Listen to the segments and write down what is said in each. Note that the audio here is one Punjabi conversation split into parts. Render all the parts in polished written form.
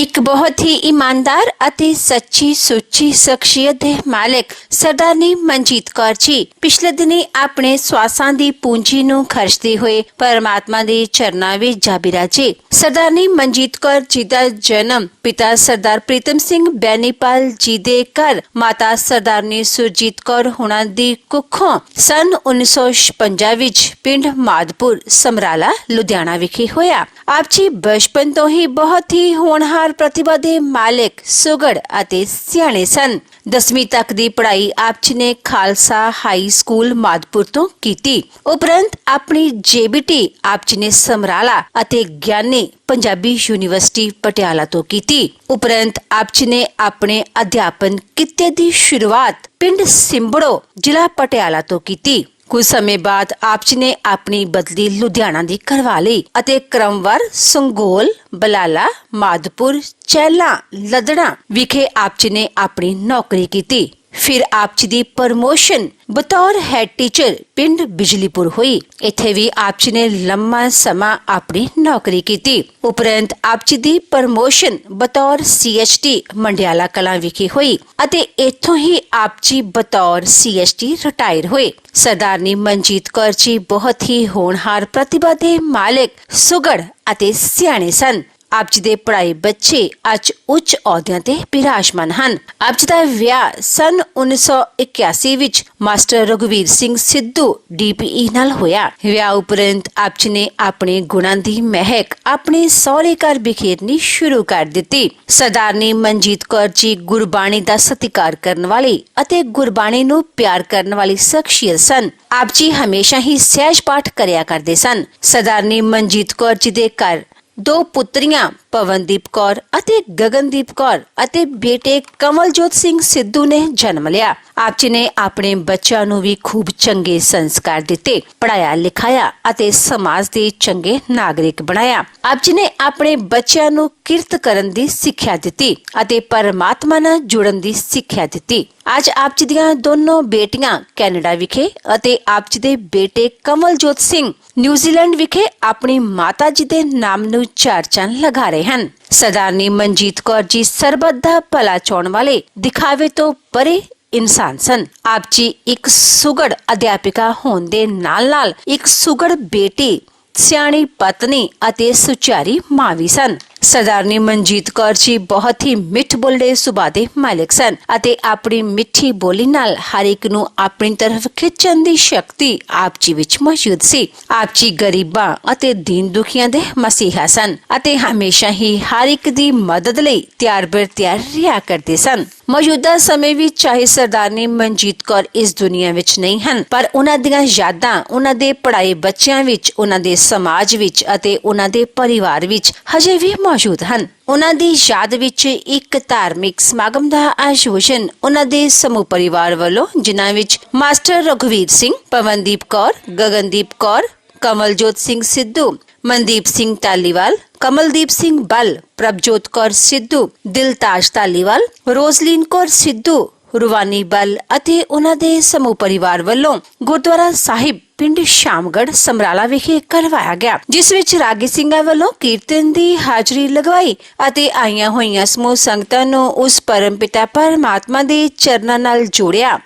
ਇੱਕ ਬਹੁਤ ਹੀ ਇਮਾਨਦਾਰ ਅਤੇ ਸੱਚੀ ਸੁੱਚੀ ਸ਼ਖਸੀਅਤ ਦੇ ਮਾਲਕ ਸਰਦਾਰਨੀ ਮਨਜੀਤ ਕੌਰ ਜੀ ਪਿਛਲੇ ਦਿਨੀ ਆਪਣੇ ਸਵਾਸਾਂ ਦੀ ਪੂੰਜੀ ਨੂੰ ਖਰਚਦੇ ਹੋਏ ਪਰਮਾਤਮਾ ਦੇ ਚਰਨਾਂ ਵਿੱਚ ਜਾ ਬਿਰਾਜੇ। ਸਰਦਾਰਨੀ ਮਨਜੀਤ ਕੌਰ ਜੀ ਦਾ ਜਨਮ ਪਿਤਾ ਸਰਦਾਰ ਪ੍ਰੀਤਮ ਸਿੰਘ ਬੈਨੀਪਾਲ ਜੀ ਦੇ ਘਰ ਮਾਤਾ ਸਰਦਾਰਨੀ ਸੁਰਜੀਤ ਕੌਰ ਹੁਣਾਂ ਦੀ ਕੁੱਖੋਂ ਸਨ 1956 ਵਿੱਚ ਪਿੰਡ ਮਾਦਪੁਰ ਸਮਰਾਲਾ ਲੁਧਿਆਣਾ ਵਿਖੇ ਹੋਇਆ। ਆਪ ਜੀ ਬਚਪਨ ਤੋਂ ਹੀ ਬਹੁਤ ਹੀ ਹੋਣਹਾਰ ਪ੍ਰਤਿਭਾ ਦੇ ਮਾਲਕ ਸੁਗੜ ਅਤੇ ਸਿਆਣੇ ਸਨ। 10ਵੀਂ ਤੱਕ ਦੀ ਪੜ੍ਹਾਈ ਆਪ ਜੀ ਨੇ ਖਾਲਸਾ ਹਾਈ ਸਕੂਲ ਮਾਦਪੁਰ ਤੋਂ ਕੀਤੀ। ਉਪਰੰਤ ਆਪਣੀ ਜੇਬੀਟੀ ਆਪ ਜੀ ਨੇ ਸਮਰਾਲਾ ਅਤੇ ਗਿਆਨੀ ਪੰਜਾਬੀ ਯੂਨੀਵਰਸਿਟੀ ਪਟਿਆਲਾ ਤੋਂ ਕੀਤੀ। ਉਪਰੰਤ ਆਪ ਜੀ ਨੇ ਆਪਣੇ ਅਧਿਆਪਨ ਕਿੱਤੇ ਦੀ ਸ਼ੁਰੂਆਤ ਪਿੰਡ ਸਿੰਬੜੋ ਜ਼ਿਲ੍ਹਾ ਪਟਿਆਲਾ ਤੋਂ ਕੀਤੀ। ਕੁਝ ਸਮੇਂ ਬਾਅਦ ਆਪ ਜੀ ਨੇ ਆਪਣੀ ਬਦਲੀ ਲੁਧਿਆਣਾ ਦੀ ਕਰਵਾ ਲਈ ਅਤੇ ਕ੍ਰਮਵਾਰ ਸੰਗੋਲ, ਬਲਾਲਾ, ਮਾਦਪੁਰ, ਚਹਿਲਾਂ, ਲੱਦੜਾ ਵਿਖੇ ਆਪ ਜੀ ਨੇ ਆਪਣੀ ਨੌਕਰੀ ਕੀਤੀ। ਫਿਰ ਆਪ ਜੀ ਦੀ ਪ੍ਰਮੋਸ਼ਨ ਬਤੌਰ ਹੈਡ ਟੀਚਰ ਪਿੰਡ ਬਿਜਲੀਪੁਰ ਹੋਈ। ਇੱਥੇ ਵੀ ਆਪ ਜੀ ਨੇ ਲੰਮਾ ਸਮਾਂ ਆਪਣੀ ਨੌਕਰੀ ਕੀਤੀ। ਉਪਰੰਤ ਆਪ ਜੀ ਦੀ ਪ੍ਰਮੋਸ਼ਨ ਬਤੌਰ CHT ਮੰਡਿਆਲਾ ਕਲਾਂ ਵਿਖੇ ਹੋਈ ਅਤੇ ਇੱਥੋਂ ਹੀ ਆਪ ਜੀ ਬਤੌਰ CHT ਰਿਟਾਇਰ ਹੋਏ। ਸਰਦਾਰਨੀ ਮਨਜੀਤ ਕੌਰ ਜੀ ਬਹੁਤ ਹੀ ਹੋਣਹਾਰ ਪ੍ਰਤਿਭਾ ਦੇ ਮਾਲਕ ਸੁਗੜ ਅਤੇ ਸਿਆਣੇ ਸਨ। ਆਪ ਜੀ ਦੇ ਪੜ੍ਹਾਈ ਬੱਚੇ ਅੱਜ ਉੱਚ ਅਹੁਦਿਆਂ ਤੇ ਬਿਰਾਜਮਾਨ ਹਨ। ਆਪ ਜੀ ਦਾ ਵਿਆਹ ਸਨ 1981 ਵਿੱਚ ਮਾਸਟਰ ਰਘੁਵੀਰ ਸਿੰਘ ਸਿੱਧੂ DPE ਨਾਲ ਹੋਇਆ। ਵਿਆਹ ਉਪਰੰਤ ਆਪ ਜੀ ਨੇ ਆਪਣੇ ਗੁਣਾਂ ਦੀ ਮਹਿਕ ਆਪਣੇ ਸਹੁਰੇ ਘਰ ਬਿਖੇਰਨੀ ਸ਼ੁਰੂ ਕਰ ਦਿੱਤੀ। ਸਰਦਾਰਨੀ ਮਨਜੀਤ ਕੌਰ ਜੀ ਗੁਰਬਾਣੀ ਦਾ ਸਤਿਕਾਰ ਕਰਨ ਵਾਲੀ ਅਤੇ ਗੁਰਬਾਣੀ ਨੂੰ ਪਿਆਰ ਕਰਨ ਵਾਲੀ ਸ਼ਖਸੀਅਤ ਸਨ। ਆਪ ਜੀ ਹਮੇਸ਼ਾ ਹੀ ਸਹਿਜ ਪਾਠ ਕਰਿਆ ਕਰਦੇ ਸਨ। ਸਰਦਾਰਨੀ ਮਨਜੀਤ ਕੌਰ ਜੀ ਦੇ ਘਰ 2 ਪੁੱਤਰੀਆਂ ਪਵਨਦੀਪ ਕੌਰ ਅਤੇ ਗਗਨਦੀਪ ਕੌਰ ਅਤੇ ਬੇਟੇ ਕਮਲਜੋਤ ਸਿੰਘ ਸਿੱਧੂ ਨੇ ਜਨਮ ਲਿਆ। ਆਪ ਜੀ ਨੇ ਆਪਣੇ ਬੱਚਿਆਂ ਨੂੰ ਵੀ ਖੂਬ ਚੰਗੇ ਸੰਸਕਾਰ ਦਿੱਤੇ, ਪੜਾਇਆ ਲਿਖਾਇਆ ਅਤੇ ਸਮਾਜ ਦੇ ਚੰਗੇ ਨਾਗਰਿਕ ਬਣਾਇਆ। ਆਪ ਜੀ ਨੇ ਆਪਣੇ ਬੱਚਿਆਂ ਨੂੰ ਕਿਰਤ ਕਰਨ ਦੀ ਸਿੱਖਿਆ ਦਿੱਤੀ ਅਤੇ ਪਰਮਾਤਮਾ ਨਾਲ ਜੁੜਨ ਦੀ ਸਿੱਖਿਆ ਦਿੱਤੀ। ਅੱਜ ਆਪ ਜੀ ਦੀਆਂ ਦੋਨੋਂ ਬੇਟੀਆਂ ਕੈਨੇਡਾ ਵਿਖੇ ਅਤੇ ਆਪ ਜੀ ਦੇ ਬੇਟੇ ਕਮਲਜੋਤ ਸਿੰਘ ਨਿਊਜ਼ੀਲੈਂਡ ਵਿਖੇ ਆਪਣੀ ਮਾਤਾ ਜੀ ਦੇ ਨਾਮ ਨੂੰ 4 ਚੰਨ ਲਗਾ ਰਹੇ ਹਨ। ਸਰਦਾਰਨੀ ਮਨਜੀਤ ਕੌਰ ਜੀ ਸਰਬੱਤ ਦਾ ਭਲਾ ਚਾਹੁਣ ਵਾਲੇ ਦਿਖਾਵੇ ਤੋਂ ਪਰੇ ਇਨਸਾਨ ਸਨ। ਆਪ ਜੀ ਇੱਕ ਸੁਗੜ ਅਧਿਆਪਿਕਾ ਹੋਣ ਦੇ ਨਾਲ-ਨਾਲ ਇੱਕ ਸੁਗੜ ਬੇਟੀ, ਸਿਆਣੀ ਪਤਨੀ ਅਤੇ ਸੁਚਾਰੀ ਮਾਂ ਵੀ ਸਨ। ਸਰਦਾਰਨੀ ਮਨਜੀਤ ਕੌਰ ਜੀ ਬਹੁਤ ਹੀ ਮਿੱਠ ਬੋਲੜੇ ਸੁਭਾਅ ਦੇ ਮਾਲਕ ਸਨ ਅਤੇ ਆਪਣੀ ਮਿੱਠੀ ਬੋਲੀ ਨਾਲ ਹਰ ਇੱਕ ਨੂੰ ਆਪਣੀ ਤਰਫ ਖਿੱਚਣ ਦੀ ਸ਼ਕਤੀ ਆਪ ਜੀ ਵਿੱਚ ਮੌਜੂਦ ਸੀ। ਆਪ ਜੀ ਗਰੀਬਾਂ ਅਤੇ ਦੀਨ ਦੁਖੀਆਂ ਦੇ ਮਸੀਹਾ ਸਨ ਅਤੇ ਹਮੇਸ਼ਾ ਹੀ ਹਰ ਇੱਕ ਦੀ ਮਦਦ ਲਈ ਤਿਆਰ ਬਰ ਤਿਆਰ ਰਿਹਾ ਕਰਦੇ ਸਨ। ਮੌਜੂਦਾ ਸਮੇਂ ਵਿੱਚ ਚਾਹੇ ਸਰਦਾਰਨੀ ਮਨਜੀਤ ਕੌਰ ਇਸ ਦੁਨੀਆ ਵਿੱਚ ਨਹੀਂ ਹਨ, ਪਰ ਉਹਨਾਂ ਦੀਆਂ ਯਾਦਾਂ ਉਹਨਾਂ ਦੇ ਪੜ੍ਹਾਏ ਬੱਚਿਆਂ ਵਿੱਚ, ਉਹਨਾਂ ਦੇ ਸਮਾਜ ਵਿੱਚ ਅਤੇ ਉਹਨਾਂ ਦੇ ਪਰਿਵਾਰ ਵਿੱਚ ਹਜੇ ਵੀ ਮੌਜੂਦ ਹਨ। ਉਹਨਾਂ ਦੀ ਯਾਦ ਵਿੱਚ ਇੱਕ ਧਾਰਮਿਕ ਸਮਾਗਮ ਦਾ ਆਯੋਜਨ ਉਹਨਾਂ ਦੇ ਸਮੂਹ ਪਰਿਵਾਰ ਵੱਲੋਂ, ਜਿਨ੍ਹਾਂ ਵਿੱਚ ਮਾਸਟਰ ਰਘੁਵੀਰ ਸਿੰਘ, ਪਵਨਦੀਪ ਕੌਰ, ਗਗਨਦੀਪ ਕੌਰ, ਕਮਲਜੋਤ ਸਿੰਘ ਸਿੱਧੂ, ਮਨਦੀਪ ਸਿੰਘ ਧਾਲੀਵਾਲ, ਕਮਲਦੀਪ ਸਿੰਘ ਬੱਲ, ਪ੍ਰਭਜੋਤ ਕੌਰ ਸਿੱਧੂ, ਦਿਲਤਾਜ ਧਾਲੀਵਾਲ, ਰੋਜ਼ਲੀਨ ਕੌਰ ਸਿੱਧੂ, ਰੁਵਾਨੀ ਬੱਲ ਅਤੇ ਉਹਨਾਂ ਦੇ ਸਮੂਹ ਪਰਿਵਾਰ ਵੱਲੋਂ ਗੁਰਦੁਆਰਾ ਸਾਹਿਬ ਪਿੰਡ ਸ਼ਾਮਗੜ੍ਹ ਸਮਰਾਲਾ ਵਿਖੇ ਕਰਵਾਇਆ ਗਿਆ, ਜਿਸ ਵਿੱਚ ਰਾਗੀ ਸਿੰਘਾਂ ਵੱਲੋਂ ਕੀਰਤਨ ਦੀ ਹਾਜ਼ਰੀ ਲਗਵਾਈ ਅਤੇ ਆਈਆਂ ਹੋਈਆਂ ਸਮੂਹ ਸੰਗਤਾਂ ਨੂੰ ਉਸ ਪਰਮ ਪਿਤਾ ਪਰਮਾਤਮਾ ਦੇ ਚਰਨਾਂ ਨਾਲ ਜੋੜਿਆ।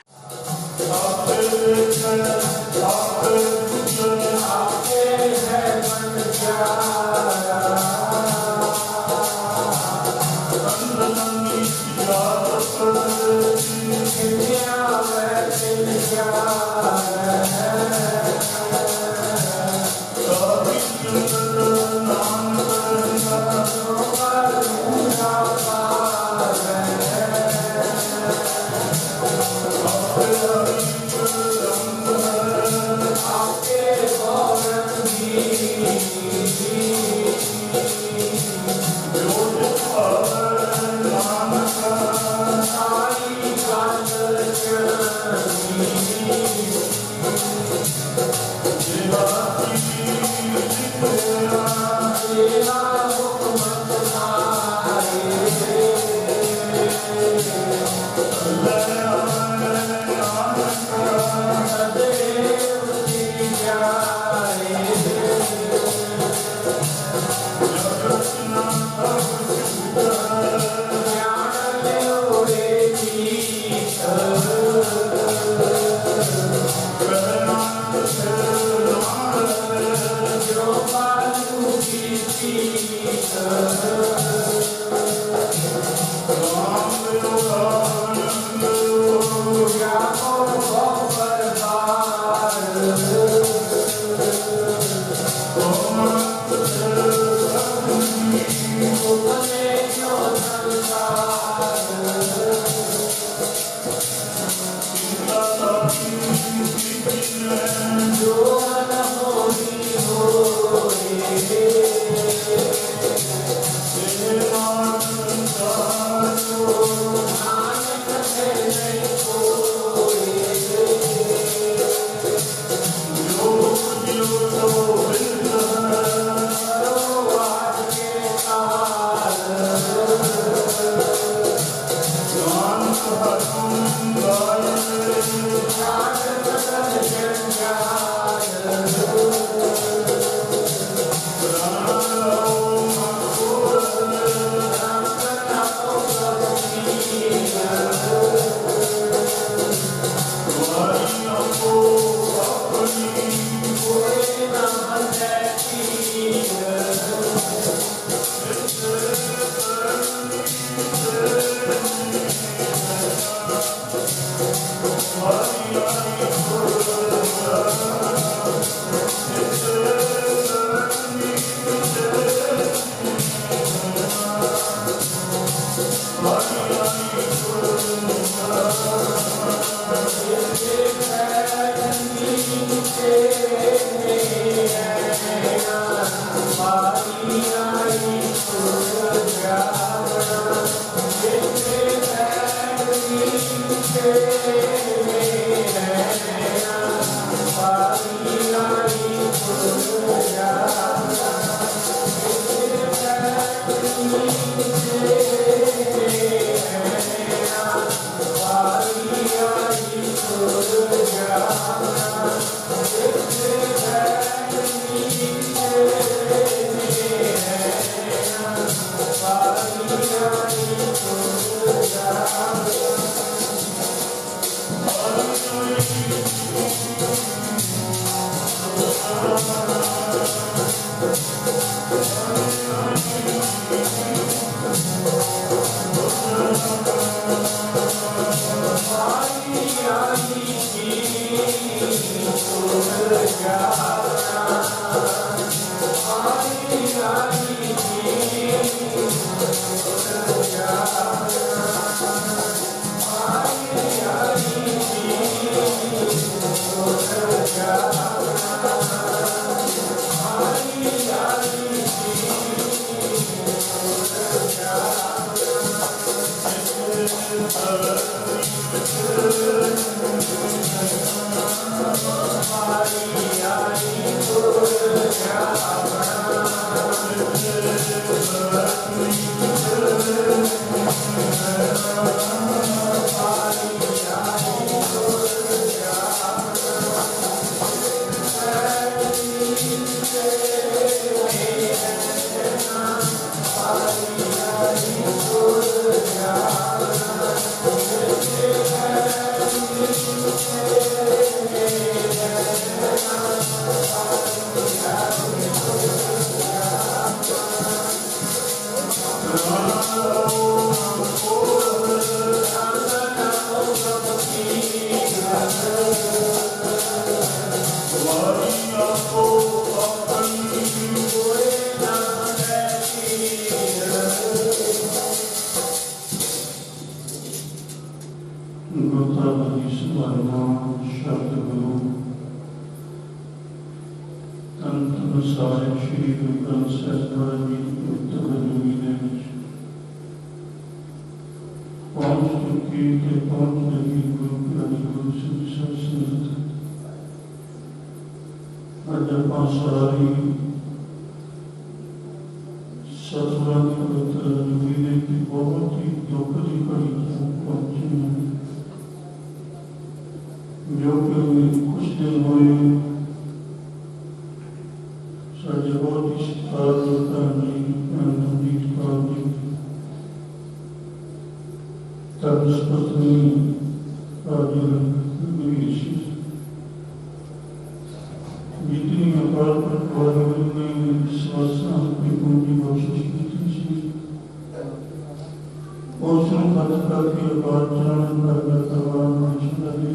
Ocean Patakati, Bhajan, Bhagavatam, Vishnavi,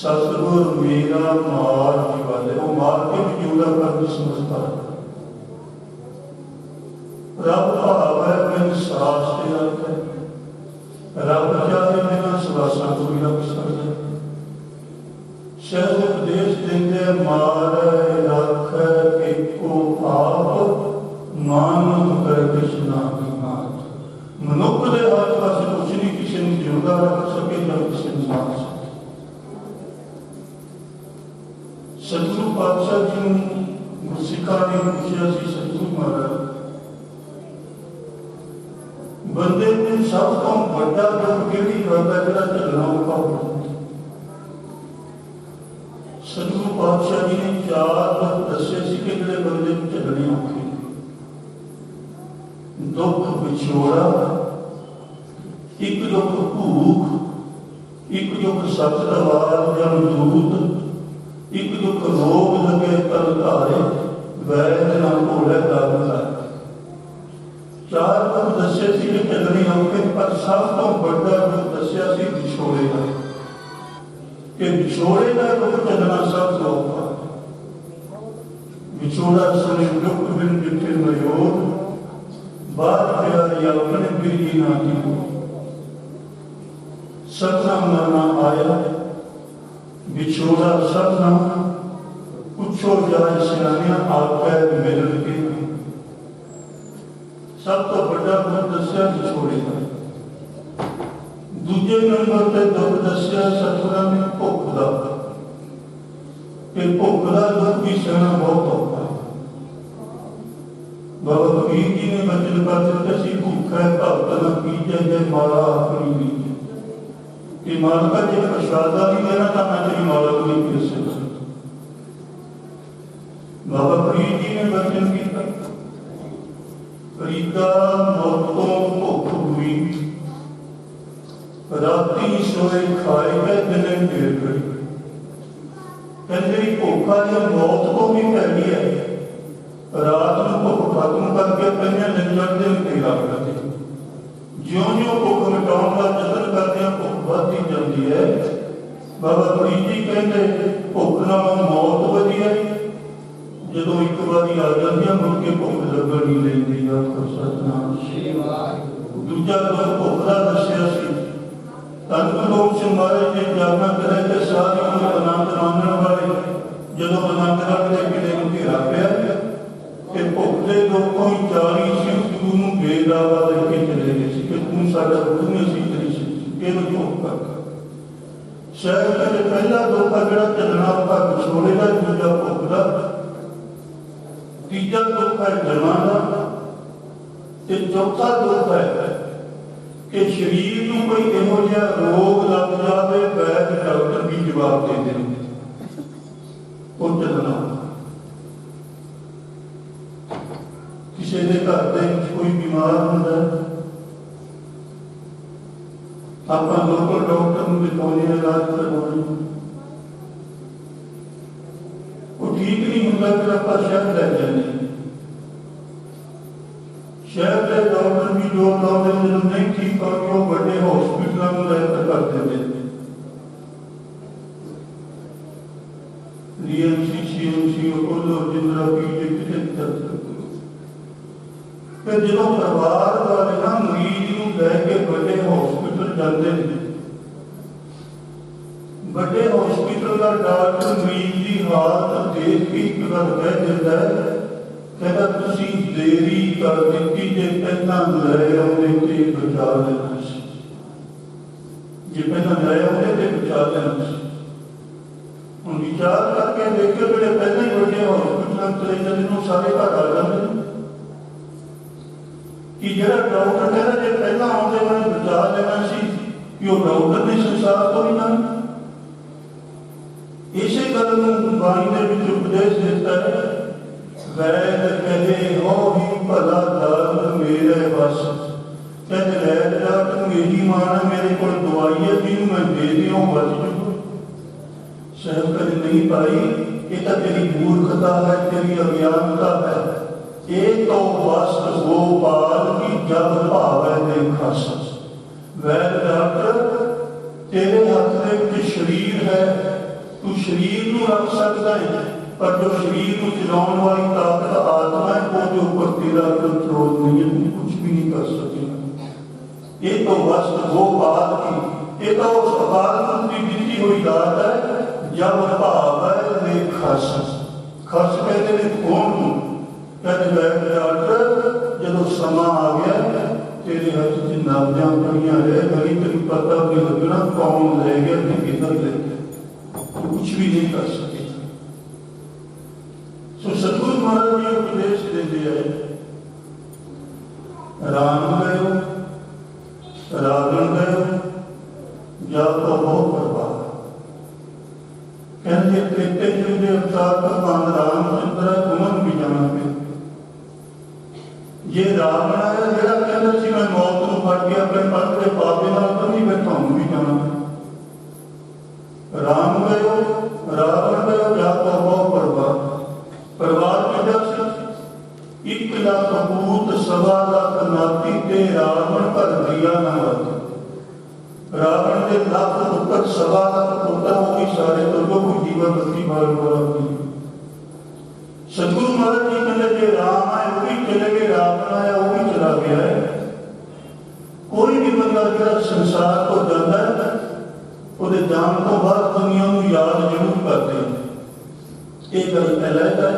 सतगुर मेरा मार वाले वो मार के भी जोड़ा कर समझता रब भाव है बिन सास के है रब चाहे बिना सवासा को भी रख सकते शहर उपदेश देंगे मार रख एको आप मानव कर कृष्णा की मात मनुख के हाथ पास कुछ नहीं किसी ने जिंदा रख सके न किसी ने मार सके सतगुरु पातशाह जी गुरसिखा ने पूछा सी सतगुरु महाराज बंदे ने सब तो बड़ा दुख केड़ी गल है जिहड़ा झलना औखा होता सतगुरु पातशाह जी ने चार दुख दसे सी कि जिहड़े बंदे नूं झलने औखे दुख विछोड़ा एक दुख भूख एक दुख सत दवार जन दूत एक दुख रोग लगे तल धारे वैद न भोले दम लाए चार दुख दसे सी कि झलने औखे पर सब तो बड़ा दुख दसिया सी विछोड़े का कि विछोड़े का दुख झलना सब तो औखा विछोड़ा सुने दुख बिन डिठे मयोर बात प्यारी अपने बिरही ना की सपना मरना आया विछोड़ा सपना पूछो जाए सियानिया आके मिल के सब तो बड़ा दुख दसिया विछोड़े का दूजे नंबर पे दुख दसिया सतगुरां ने भुख दा कि भुख दा दुख भी सहना बहुत औखा बाबा कबीर जी ने वचन कर दिते सी भूखा है भगत न पीजे जे माला अपनी लीजे कि मालका जी प्रसादा नहीं देना तो मैं तेरी मालक नहीं पी सकता बाबा फरीद जी ने वचन किया फरीदा मौतों भुख हुई राती सोए खाएगा दिने देर करी कहते भूखा जो मौत को भी पैनी है रात में भुख खत्म करके पहले निकल दिन तेरा करते ज्यों ज्यों भुख मिटाने का जतन करते हैं भुख बढ़ती जाती है बाबा फरीद जी कहते भुख नालों मौत वधिया जो एक बारी आ जाती है मुड़ के भुख लगन नहीं लेंदी सतनाम दूजा दुख भुख का दसिया तन लोग से महाराज ने जागना करे कि सारी आनंद मानने वाले जो आनंद रखते किले घेरा पिया कि भुख के दुखों ही 40 सिख गुरु बेदावा लेके चले गए कि तू साडा गुरु नहीं सी तेरी केवल भुख कर शायद कि पहला दुख है जो चलना औखा विछोड़े का दूजा भुख का तीजा दुख है जन्मां का ते चौथा दुख है कि शरीर में कोई इहो जिहा रोग लग जाए वैद डॉक्टर भी जवाब दे देंगे वो चलना किसी के घर के कोई बीमार होता है आप लोकल डॉक्टर में दिखाने इलाज करवाने वो ठीक नहीं होता फिर आप शहर ले जाने शहर के डॉक्टर भी जो लाते जो नहीं ठीक करके वो बड़े हॉस्पिटलों में रहकर करते थे डीएमसी सीएमसी अपोलो जिंद्रा पीजे कितने करते फिर जो परिवार वाले ना मरीज को लैके बड़े हॉस्पिटल जाते हैं बड़े हॉस्पिटल का डॉक्टर मरीज की हालत देख के एक बार कह देता है कहता तुसी देरी कर दी जे पहला ले आउंदे ते बचा लेना सी जे पहला ले आउंदे ते बचा लेना सी हुण विचार करके देखो जेडे पहले ही बड़े हॉस्पिटल चले जाते हैं सारे घर आ जाते हैं कि जेड़ा डॉक्टर कहता जे पहला आउंदे वाले बचा लेना सी कि वो डॉक्टर ने संसार तो नहीं जाना इसे गल नूं बाणी दे विच उपदेश दिता है वैद कहे हो ही भला दर्द मेरे बस कहते वैद डॉक्टर मेरी मां मेरे को दवाई है जिन्हों मैं दे दिया बच जूँ सहन कर नहीं पाई ये तो तेरी मूर्खता है तेरी अज्ञानता है एक तो बस गोपाल की जब भावे देखा वैद डॉक्टर तेरे हाथ में शरीर है तू शरीर नूं रख सकदा है, पर जो शरीर नूं चलाउण वाली ताकत आत्मा है, वो जो ऊपर तेरा कंट्रोल नहीं है, तू कुछ भी नहीं कर सकेगा। ये तो वस्त वो बात की, ये तो उस अकाल की दी हुई दात है। जब भाव है वे खस खस कहते ने कौन नूं, कहते बैठ डॉक्टर जो समा आ गया तेरे हाथ च नालियां पड़ियां रह गई, तेन पता भी लगना कौन ले गया ते किधर ले गया, कुछ भी नहीं कर सके। सो सतगुरु महाराज जी उपदेश देते हैं, राम गयो रावण गयो या तो बहुत बर्बाद। कहते त्रेते युग के अवतार भगवान रामचंद्र घूमन भी जाना पे ये रावण है जेड़ा कहता सी मैं मौत को फड़ के अपने पद के पापे नाल बंधी बैठा हूं भी जाना। राम गयो रावण गयो जाको बहुत बर्बाद। बर्बाद किया सी 1 लाख पूत 1.25 लाख नाती ते रावण पर दिया ना होती। रावण के लाख पुत्र 1.25 लाख पुत्र वो भी सारे तो जो कोई जीवन बत्ती मार वाला नहीं। सतगुरु महाराज जी कहते जो राम आए वो भी चले गए, रावण आया वो भी चला गया है। कोई भी बंदा जो संसार को जाता है वो जान तो बाद दुनिया को याद जरूर करते हैं। एक गल पहला है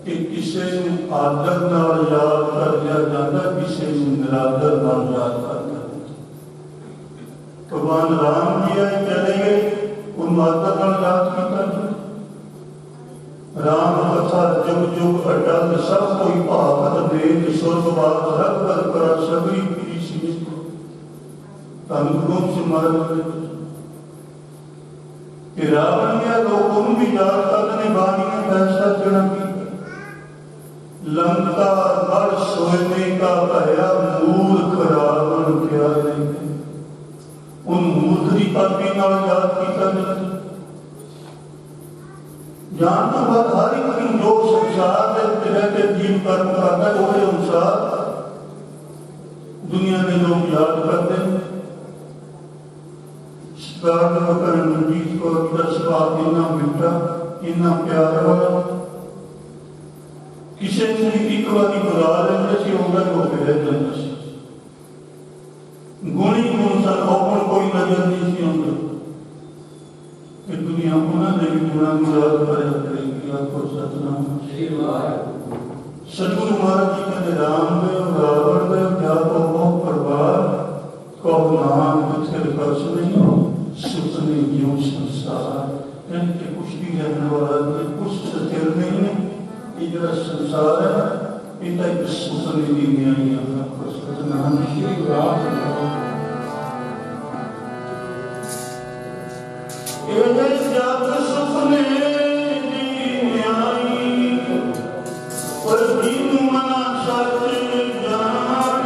कि किसी को आदर नाल याद कर दिया जाता, किसी को निरादर नाल याद कर दिया। भगवान राम जी आए चले गए, उन आदर नाल याद किया। राम कथा जुग जुग अटल सब कोई भागत देख स्वर्गवास रघुवर पर सभी प्रीति तनुगुण से मरद कि रावण या लोगों भी याद करने बानी में फैसला चढ़ा की लंका गढ़ सोने का भया मूर्ख रावण क्या नहीं। उन मूर्ख की पत्नी नाल याद किया जान तो बाद हर एक जो संसार के जीव कर्म करता है वो अनुसार दुनिया के लोग याद करते हैं। मनजीत को स्वभाव इन्ना मीठा इन्ना प्यार वाला, किसी ने एक बार बुला लेंगे सी होगा हो के रह जाता सी। गुणी गुण सन ओपन कोई नजर नहीं सी आता। दुनिया उन्होंने भी गुणा मुराद करेगी आपको सतनाम। सतगुरु महाराज जी कहते राम गयो रावण गयो जाको मोह बर्बाद कहो नाम फिर कछ नहीं सुतने जीव संसार। कहते कुछ भी रहने वाला नहीं, कुछ स्थिर नहीं है। ये जो संसार है इतना एक सुतने की न्याय आपको सतनाम। श्री राम जब सुपने दी न्याई पर दिन मना सच जान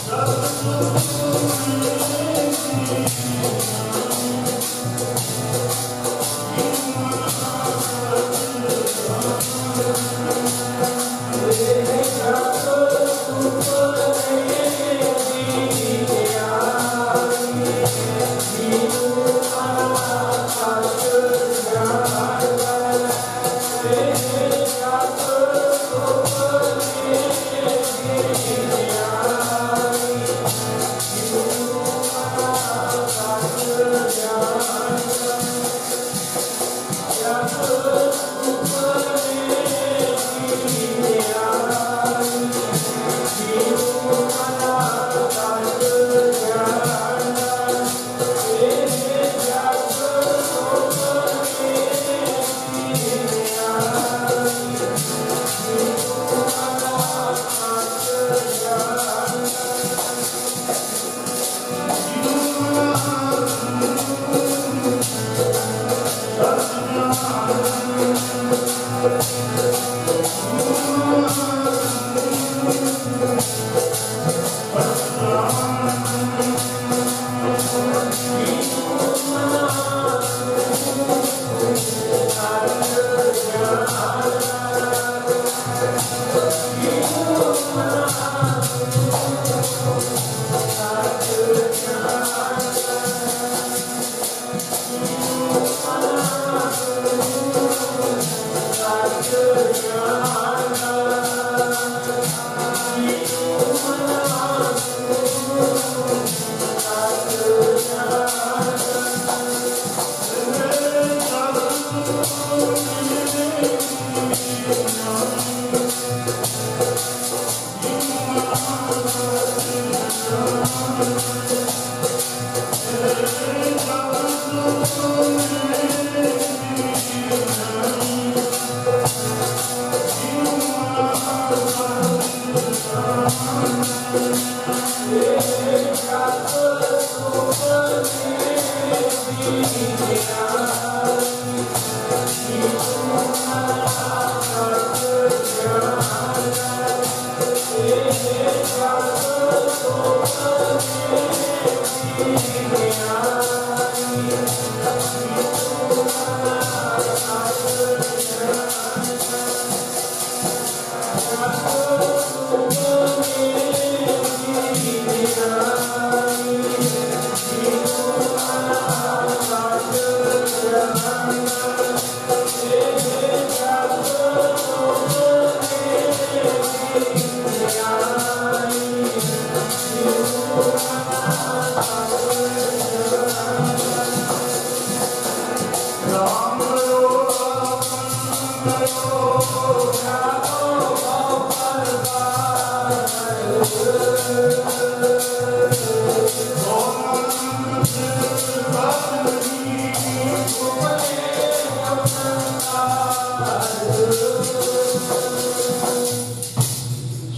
जब सुपने Thank you.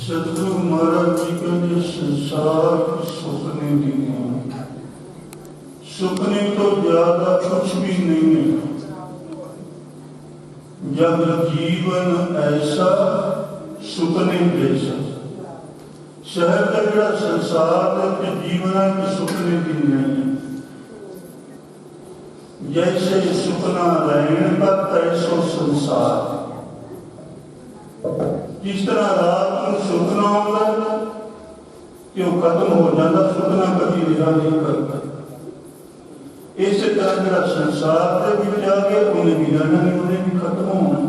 सतगुरु महाराज जी कहते संसार सुपने की नहीं, सुपने तो ज्यादा कुछ भी नहीं है। जब जीवन ऐसा सुपने जैसा शहर का जरा संसार के जीवन के सुपने की नहीं, जैसे सुपना रहने का तैसो संसार। जिस तरह रात को सुपना आता कि वो खत्म हो जाता, सुपना कभी निगाह नहीं करता। इस तरह मेरा संसार के भी जाके उन्हें भी जाना नहीं, उन्हें भी खत्म होना।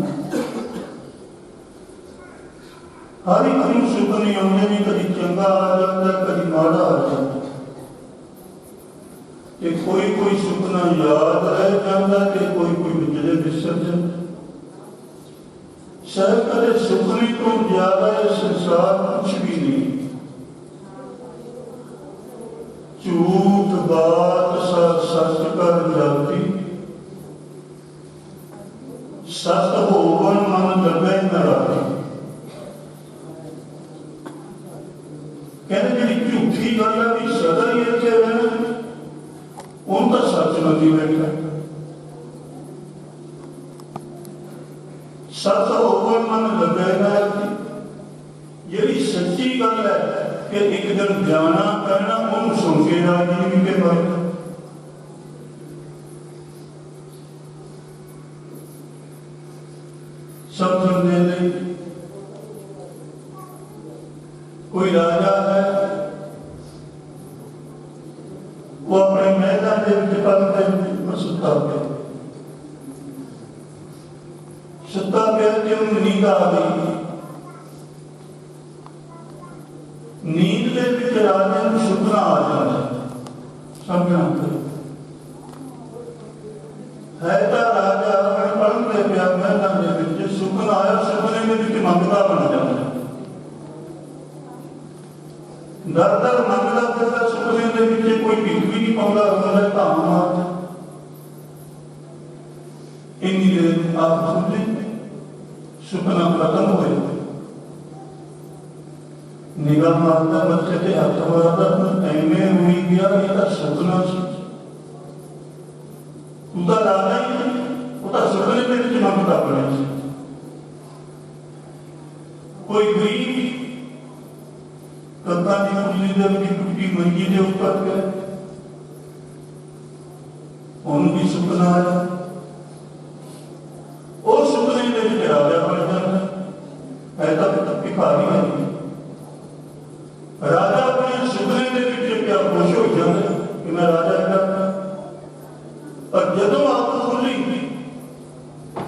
हर एक सुपने उन्हें भी कभी चंगा आ जाता, कभी माड़ा आ जाता। कोई सुपना याद रह जाता, कोई बिजले विसर्जन। शायद कदे सुपने तो ज्यादा संसार कुछ भी नहीं। झूठ बात सच कर जाती, सत होवन मन लगे न राती। कहते जी झूठी गल भी सदा ही इतने रहना, उन तो सच मती बैठा। सत होवन मन लगेगा, यही सच्ची गल है कि एक दिन जाना पैना उन सुन के राजी के बारे। सब सुनने कोई राजा है, वो अपने मैदान के पल सुता पे सुता पे नींद आ गई। नींद के विच राजे को सुपना आ जाता, समझना है तो राजा अपने पढ़ते पिया मैदान के सुपना आया, सुपने के विच मंगता बन जाता। दर दर मंगता फिरता, सुपने के विच कोई भिख भी नहीं पाता, उन्हें धाम मारता। इन्नी देर आप समझे सुपना खत्म हो गया। निगाह मारता बच्चे के हाथ मारता, एमे हुई गया ये सपना से। उदा राजा ही उदा सपने के विच मंगता पड़े। कोई गरीब कथा की कुली की टूटी मंजी के ऊपर गए, उन्होंने भी सुपना आया। और सुपने के विच राजा बन जाता, ऐसा भिखारी है। राजा अपने सुपने के विच क्या खुश हो जाता कि मैं राजा करता। पर जदों आप खुली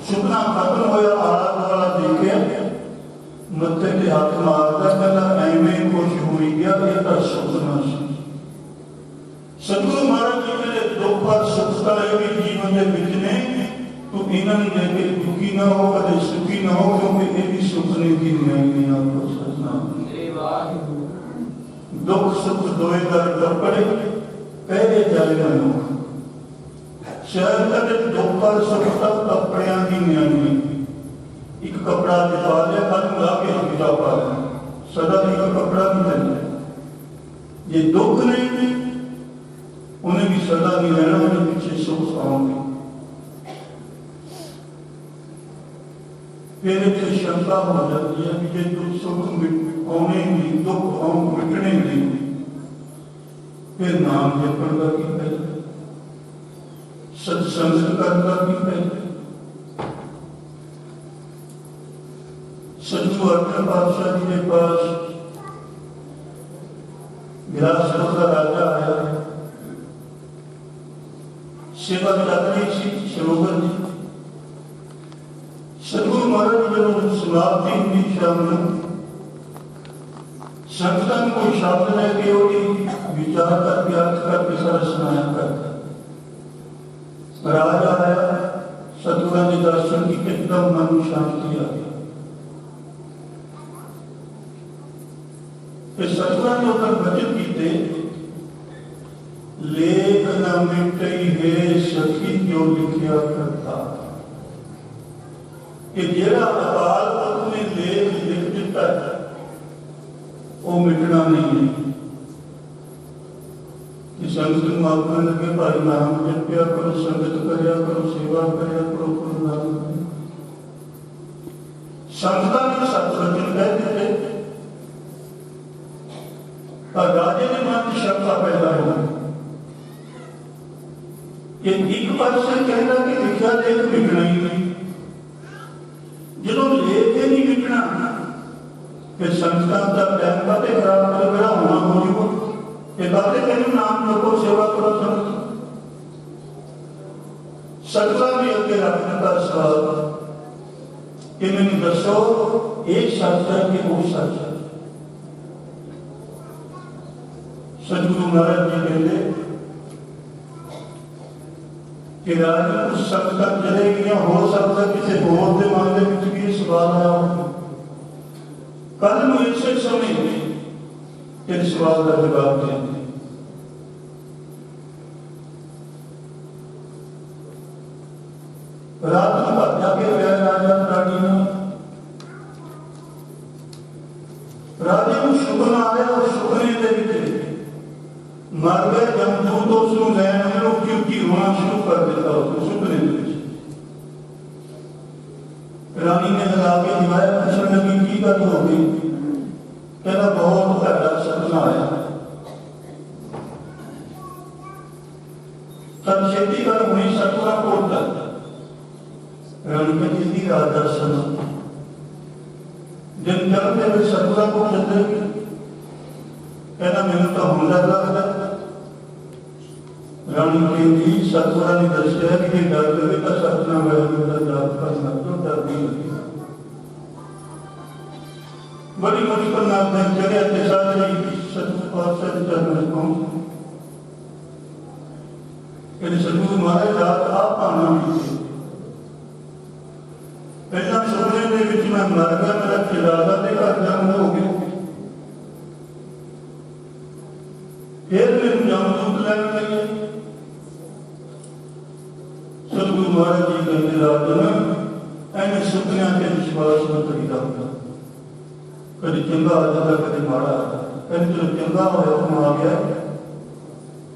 सुपना खत्म होया, आला दुआला देखे मत्थे के हाथ मारता, कहता एवं खुश हुई गया ये तो सुपना सी। सतगुरु महाराज जी के दुख और सुख का जीवन के विच ने, तो इन्होंने लेके दुखी ना हो, कदे सुखी ना हो, क्योंकि ये भी सुपने की नहीं। आपको सजना दुख सुख दोए दर दपड़े पहले जाएगा दुख। शायद कदे दुख और सुख तक कपड़िया की न्याणी। एक कपड़ा दिखा लिया, कल ला के दूसरा पा लिया, सदा एक कपड़ा भी चलता। ये दुख ने उन्हें भी सदा नहीं रहना, उन्हें पीछे सुख आऊंगे। फिर एक शंका हो जाती है कि जे दुख सुख आने की, दुख आऊ मिटने की, फिर नाम जपण का की फायदा, सत्संग करने का की फायदा। सतगुरु अर्जन पातशाह जी के पास बिलासपुर का राजा आया, सेवा कर रही थी सरोवर की। सतगुरु महाराज जब समाप्ति हुई शाम संगतन को शब्द लेके विचार करके अर्थ करके सारा सुनाया करता। राजा आया, सतगुरु के दर्शन की एकदम मन शांति आ गई। सतगुरु ने उधर वचन कीते, लेख न मिटई है सखी जो लिखिया करता। कि जेड़ा अकाल पुरख ने लेख लिख दिता वो मिटना नहीं है। कि संगत में आखने लगे भाई नाम जपया करो, संगत करया करो, सेवा करया करो, गुरु नानक संगतां ने सत वचन कह दिते। पर राजे ने मन में शंका पैदा हुई कि एक पासे कहना कि लिखा लेख मिटना ही नहीं, जो लेख ही नहीं मिटना फिर संस्था का टाइम बातें खराब कर मेरा होना हो जाएगा। ये बातें कहनी नाम जपो, सेवा करो, संगत सतगुरु ने अगे रखने का सवाल कि मैंने दसो एक सच है कि वो सच है। सतगुरु महाराज जी कहते कि राजा कुछ संगत चलेगी या हो सकता किसी होर के मन के भी सवाल आया हो। कल में इसे समय तेरे सवाल का जवाब देंगे। रात को हत्या के गए राजा रानी ने, राजे को सुपना आया और सुपने के मर गए जमदूत उसको लैन में उठी उठी रोना शुरू कर देता उसको सुपने में। रानी ने आगे दिवाया, पूछने लगी की बात हो गई। कहना बहुत भैड़ा सपना आया। तब छेती कर हुई सतगुरु को तक रानी में जिंदगी रात दर्शन जब चलते हुए सतगुरु को चलते कहना मैंने तो हमला लगता। रानी कहती सतगुरु ने दर्शया कि डर लगे तो सपना मेरा जाप करना तो डर नहीं लगी। बड़ी मुश्किल नाम चले सतगुरु पातशाह के चरणों में पहुंचे। सतगुरु महाराज रात आप आना भी पहला सुपने के विच मैं मर गया, मेरा खिलादा के घर जन्म हो गया। फिर मैंने जमदूत लैन लगे। सतगुरु महाराज जी कहते राजन ऐसे सुपनिया के विश्वास न करीदा होगा, कभी चंगा आ जाता कभी माड़ा आ जाता। कहते चलो चंगा होया तुम आ गया,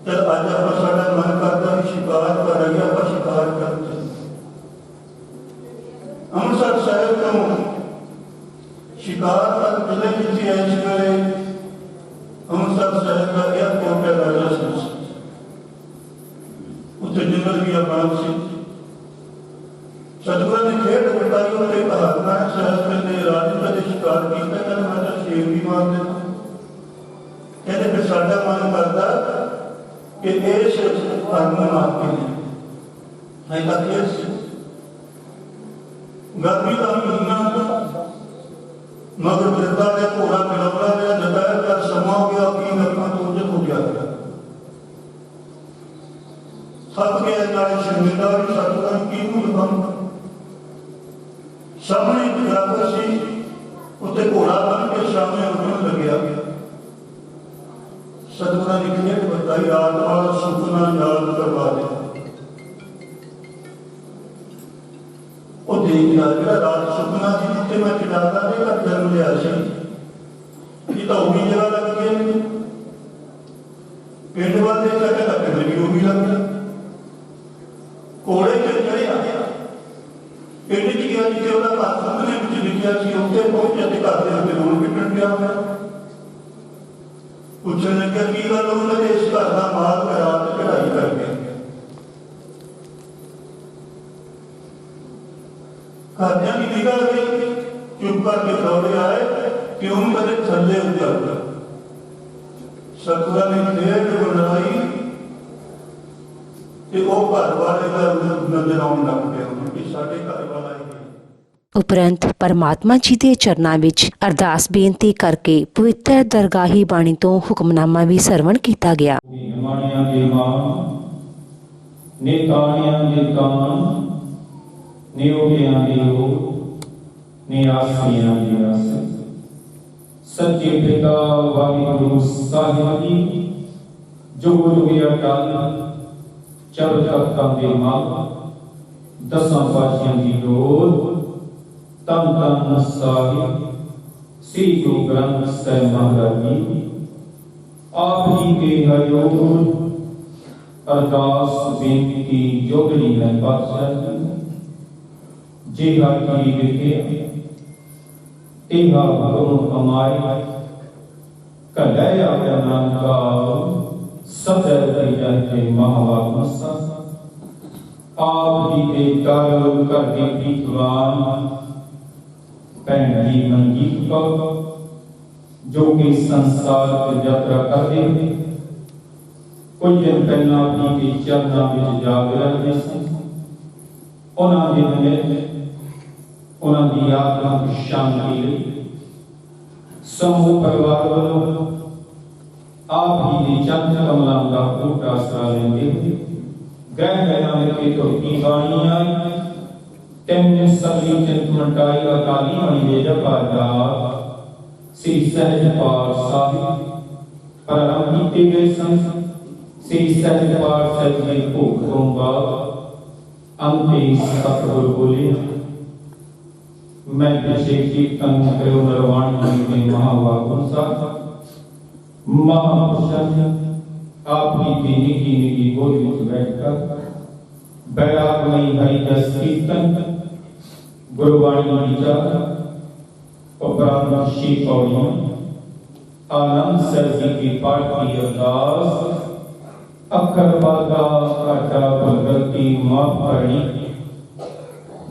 चल अज आप साडा मन करता शिकार कर रही आप शिकार करते। अमृतसर साहिब तो शिकार कर जिले किसी ऐसे वेले अमृतसर साहिब का एयरपोर्ट है राजा सिंह उत्थे जंगल भी आबाद से। सतगुरु ने खेड बिटाई उत्ते कहा साहब ने राजे का शिकार किया, कहते मैं तो शेर भी मार देता। कहते फिर साडा मन करता कि इस धर्म मार के नहीं ताकि गर्मी का महीना मगर वृद्धा ने घोड़ा पिलवड़ा ने जताया कर समा हो गया की अपना तोजन हो गया। थक गया नाले शर्मिंदा भी सतगुरु की मूल बन सामने एक ड्राइवर सी उत्ते घोड़ा बन के सामने उठने लग्या। सतगुरु ने खेड बताई रात वाला सुपना याद करवा दिया। देख रहा रात सुपना जी जिते मैं चिड़ाता ने घर जन्म लिया ये तो वही जगह लग गया। पिंड वाले पिंड भी वही लग गया। ਘੋੜੇ ਤੇ ਚੜਿਆ ਪਿੰਡ 'ਚ ਗਿਆ ਜਿੱਥੇ ਉਹਦਾ ਘਰ ਸਾਹਮਣੇ ਵਿੱਚ ਲਿਖਿਆ ਸੀ, ਉੱਥੇ ਪਹੁੰਚਿਆ ਤੇ ਘਰ ਦੇ ਅੱਗੇ ਰੋਣ ਪਿੱਟਣ ਪਿਆ ਹੋਇਆ। ਪੁੱਛਣ ਲੱਗਿਆ ਕੀ ਗੱਲ, ਉਹਨਾਂ ਨੇ ਇਸ ਘਰ ਦਾ ਮਾਲ ਰਾਤ ਚੜਾਈ ਕਰ ਗਿਆ। ਘਰਦਿਆਂ ਦੀ ਨਿਗਾਹ ਗਈ, ਚੁੱਪ ਕਰਕੇ ਦੌੜੇ ਆਏ ਕਿ ਉਹਨੂੰ ਕਦੇ ਥੱਲੇ ਉਤਰ। ਸਤਿਗੁਰਾਂ ਨੇ ਫੇਰ ਬਣਾਈ ਤੇ ਉਹ ਘਰ ਵਾਲੇ ਦਾ ਨਜ਼ਰ ਆਉਣ ਲੱਗ ਪਿਆ ਉਹਨੂੰ ਕਿ ਸਾਡੇ ਘਰ ਵਾਲਾ ਹੀ ਉਪਰੰਤ ਪਰਮਾਤਮਾ ਜੀ ਦੇ ਚਰਨਾਂ ਵਿੱਚ ਅਰਦਾਸ ਬੇਨਤੀ ਕਰਕੇ ਪਵਿੱਤਰ ਦਰਗਾਹੀ ਬਾਣੀ ਤੋਂ ਹੁਕਮਨਾਮਾ ਵੀ ਸਰਵਣ ਕੀਤਾ ਗਿਆ। ਨਿਮਾਣਿਆਂ ਦੇ ਮਾਣ, ਨੇ ਕਾਣਿਆਂ ਦੇ ਕਾਣ, ਨੇ ਓਟਿਆਂ ਦੀ ਓਟ, ਨੇ ਆਸੀਆਂ ਦੀ ਆਸ। ਸੱਚੇ ਪਿਤਾ ਵਾਹਿਗੁਰੂ ਸਾਹਿਬ ਜੀ, ਜੁਗ ਜੁਗ ਅਟਲ ਚਰ ਤਖਤਾਂ ਦੇ ਮਾਲਕ, ਦਸਾਂ ਪਾਤਸ਼ਾਹਾਂ ਦੀ ਲੋੜ, ਤਨ ਤਨ ਸਾਹਿਬ ਸ੍ਰੀ ਗੁਰੂ ਗ੍ਰੰਥ ਸਾਹਿਬ ਮਹਾਰਾਜ ਜੀ, ਆਪ ਜੀ ਕੇ ਹਰਿਓਮ ਅਰਦਾਸ ਬੇਨਤੀ ਜੋਗੜੀ ਹੈ ਪਾਤਸ਼ਾਹ ਜੀ। ਜੇ ਹਰ ਕੀ ਵਿਖੇ ਤੇਹਾ ਭਗਵਾਨ ਕਮਾਏ, ਕਲੈ ਆਪਣਾ ਨਾਮ ਗਾਓ, ਸਤਿ ਤੇ ਜਨਤੇ ਮਹਾਵਾਗਮਸਾ। ਆਪ ਜੀ ਦੇ ਘਰ ਦੇ ਪ੍ਰੀਤਵਾਨ ਭੈਣ ਜੀ ਮਨਜੀਤ ਕੌਰ, ਜੋ ਕਿ ਸੰਸਾਰ ਤੇ ਯਾਤਰਾ ਕਰਦੇ ਹੋਏ ਕੁਝ ਦਿਨ ਪਹਿਲਾਂ ਆਪ ਜੀ ਦੇ ਚਰਨਾਂ ਵਿੱਚ ਜਾਗ ਰਹੇ ਸਨ। ਉਹਨਾਂ ਦੇ ਨਿਮਿਤ ਉਹਨਾਂ ਦੀ ਆਤਮਾ ਨੂੰ ਸ਼ਾਂਤੀ ਲਈ ਸਮੂਹ ਪਰਿਵਾਰ ਵੱਲੋਂ ਆਪ ਜੀ ਦੇ ਚਰਨ ਕਮਲਾਂ ਦਾ ਫੂਟ ਆਸਰਾ ਲੈਂਦੇ ਹੋਏ ਗ੍ਰਹਿ ਮਹਿਲਾਂ ਵਿਖੇ ਤੁਰਕੀ ਬਾਣੀ ਆਈ। ਤਿੰਨ ਸਭੀ ਚਿੰਤਮਟਾਈ ਅਕਾਲੀ ਬਾਣੀ ਦੇ ਜਪਾਦਾਰ ਸ੍ਰੀ ਸਹਿਜ ਪਾਠ ਸਾਹਿਬ ਪ੍ਰਾਰੰਭ ਕੀਤੇ ਗਏ ਸਨ। ਸ੍ਰੀ ਸਹਿਜ ਪਾਠ ਸਾਹਿਬ ਦੇ ਭੋਗ ਤੋਂ ਬਾਅਦ ਅੰਤੇ ਸਤਿਗੁਰ ਬੋਲੇ, मैं विषय कीर्तन करो नरवाणी में महावागुण साथ महापुरुष आपकी निकी निकी गोद में बैठकर बैरागमयी हरि जस कीर्तन गुरुवाणी विचार उपरांत श्री पौड़ियों आनंद सर जी की पाठ की अरदास, अखर बाधा घाटा गलती माफ करनी,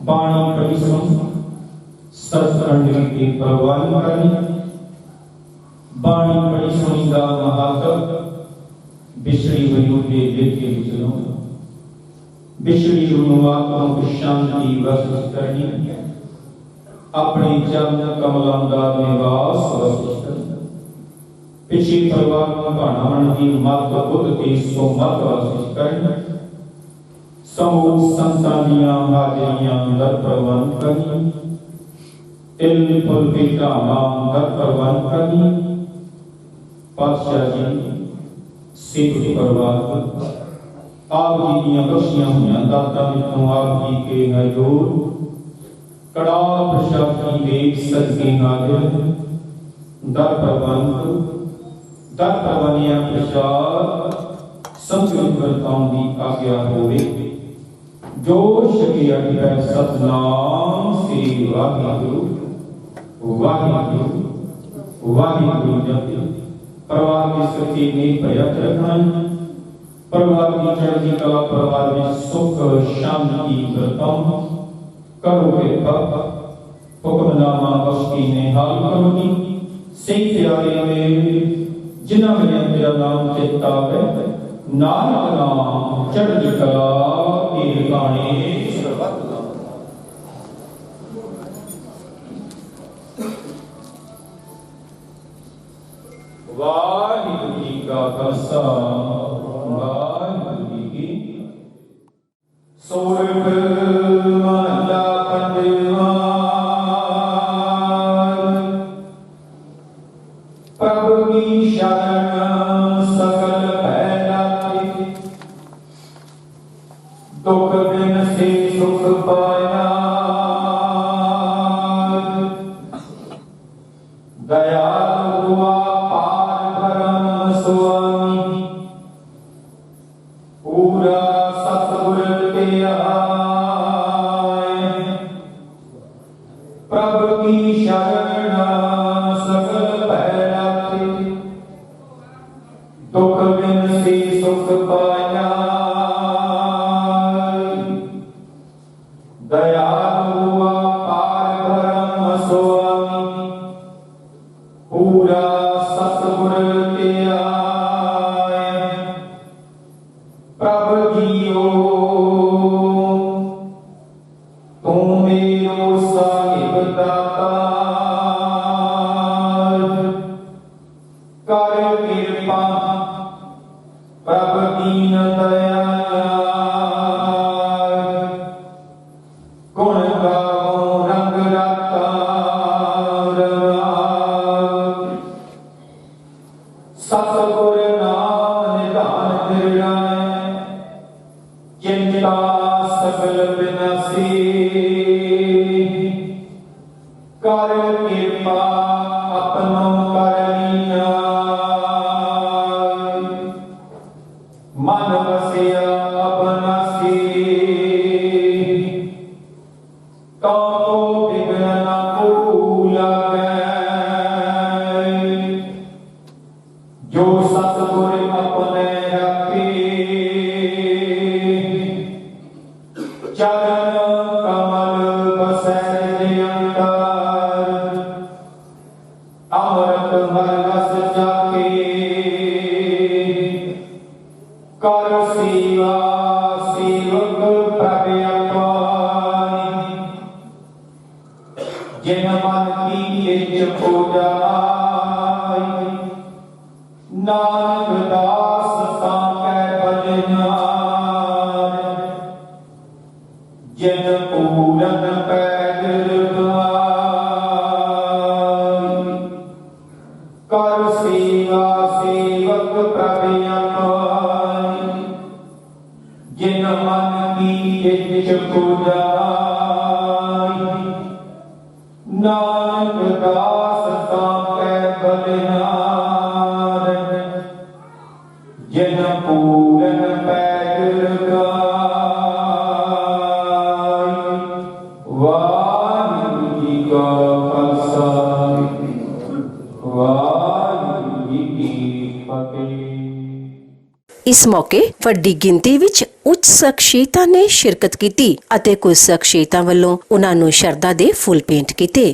बाणी परिश्रम सत्संग की परवान करनी, बाणी पढ़ी सुनी दा महाकब बिछड़ी हुई के देखे विचलों, बिछड़ी हुई आत्माओं को शांति बख्श करनी, अपने चरण कमलों का निवास बख्श करनी, पिछले परिवार में भाणवण की मत बुद्ध की सो मत बख्श करनी, समूह संतां दियां हाजरियां दर प्रवान करनी, तिल फुल पीता नाम दर प्रवान करनी। पातशाह जी सिख परिवार आप जी दियां बख्शियां हुई दातां विचों आप जी के हजूर कड़ा प्रसाद की देख सदके हाजिर दर प्रवानिया प्रसाद संस्कृत वर्ताओं की आज्ञा होवे। जो शके अठिपै सतनाम श्री वाहिगुरु वाहिगुरु वाहिगुरु जपी परिवार के सच्चे नेक प्रयत्न रखना, परिवार की चढ़ती कला परिवार में सुख शांति बरताओ करोगे हुक्मनामा बख्शी ने हाल करोगी। सही प्यारे में जिन्ना में तेरा नाम चेता है, नानक नाम चढ़ती कला के गाने सर्वत वाहिगुरु जी का खालसा वाहिगुरु जी की सोरठ महला पंजवा। प्रभु की शरण सकल भय दुख बिन से सुख पाया, दया हुआ स्वामी पूरा सतगुर के दयालु अपार धर्म स्वामी पूरा सतगुर ते आए प्रभ जियो तू मेरो साहिब दाता कर कृपा प्रभ दीन दयाल गुण गाओ रंग रता सतगुर नाम निधान दृढ़ाए चिंता सकल विनाशी कर कृपा अपनो कर लीना मन बसिया अबनासी तो विघ्न न लागै जो सतगुर अपने रखे चरण कमल बसै अंतर अमृत हरस जाके कर सेवा सेवक प्रभ अपानी जिन मन की इच्छ पूजा नानक दास सांकै बलिहार जिन पूरन पैदल कर सेवा सेवक प्रभ अपानी जिन मन की इच्छ पूजा नानक दास सांकै बलिहार जिन पूरन पैदल वाहिगुरू जी का खालसा वाहिगुरू जी की फतेह। ਇਸ ਮੌਕੇ ਵੱਡੀ ਗਿਣਤੀ ਵਿੱਚ ਉੱਚ ਸ਼ਖਸੀਅਤਾਂ ਨੇ ਸ਼ਿਰਕਤ ਕੀਤੀ ਅਤੇ ਕੁਝ ਸ਼ਖਸੀਅਤਾਂ ਵੱਲੋਂ ਉਹਨਾਂ ਨੂੰ ਸ਼ਰਧਾ ਦੇ ਫੁੱਲ ਭੇਂਟ ਕੀਤੇ।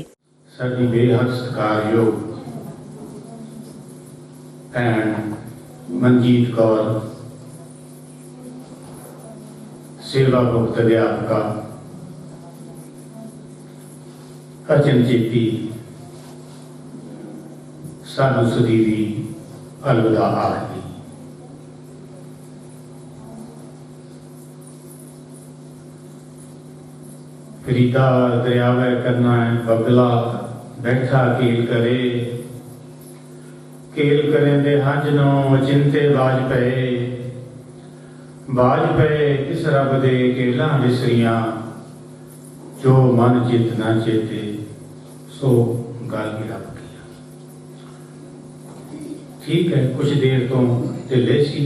ਸਾਡੀ ਬੇਹੱਦ ਸਤਿਕਾਰਯੋਗ ਭੈਣ ਮਨਜੀਤ ਕੌਰ ਸੇਵਾ ਮੁਕਤ ਅਧਿਆਪਕਾ ਅਚਨਚੇਤੀ ਸਾਨੂੰ ਸਦੀਵੀ ਅਲਵਿਦਾ ਆਖਦੀ। फरीदा दरियावे करना है बगला बैठा कील करे दे हंज नो चिंते बाज पे किस रब दे केला विसरियां जो मन चित ना चेते सो गल की रब किया। ठीक है कुछ देर तो ढिले सी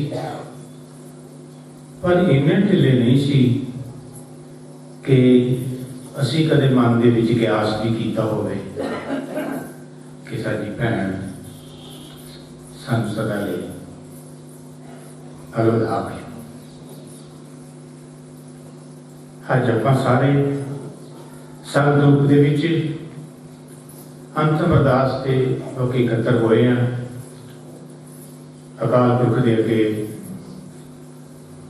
पर इन्ने ढिले नहीं सी कि ਅਸੀਂ ਕਦੇ ਮਨ ਦੇ ਵਿੱਚ ਕਿਆਸ ਵੀ ਕੀਤਾ ਹੋਵੇ ਕਿ ਸਾਡੀ ਭੈਣ ਸਾਨੂੰ ਸਦਾ ਲਈ ਅਲਵਿਦਾ ਆਖੇ। ਅੱਜ ਆਪਾਂ ਸਾਰੇ ਸੰਗਤ ਰੂਪ ਦੇ ਵਿੱਚ ਅੰਤਮ ਅਰਦਾਸ ਤੇ ਲੋਕ ਇਕੱਤਰ ਹੋਏ ਆ। ਅਕਾਲ ਪੁਰਖ ਦੇ ਅੱਗੇ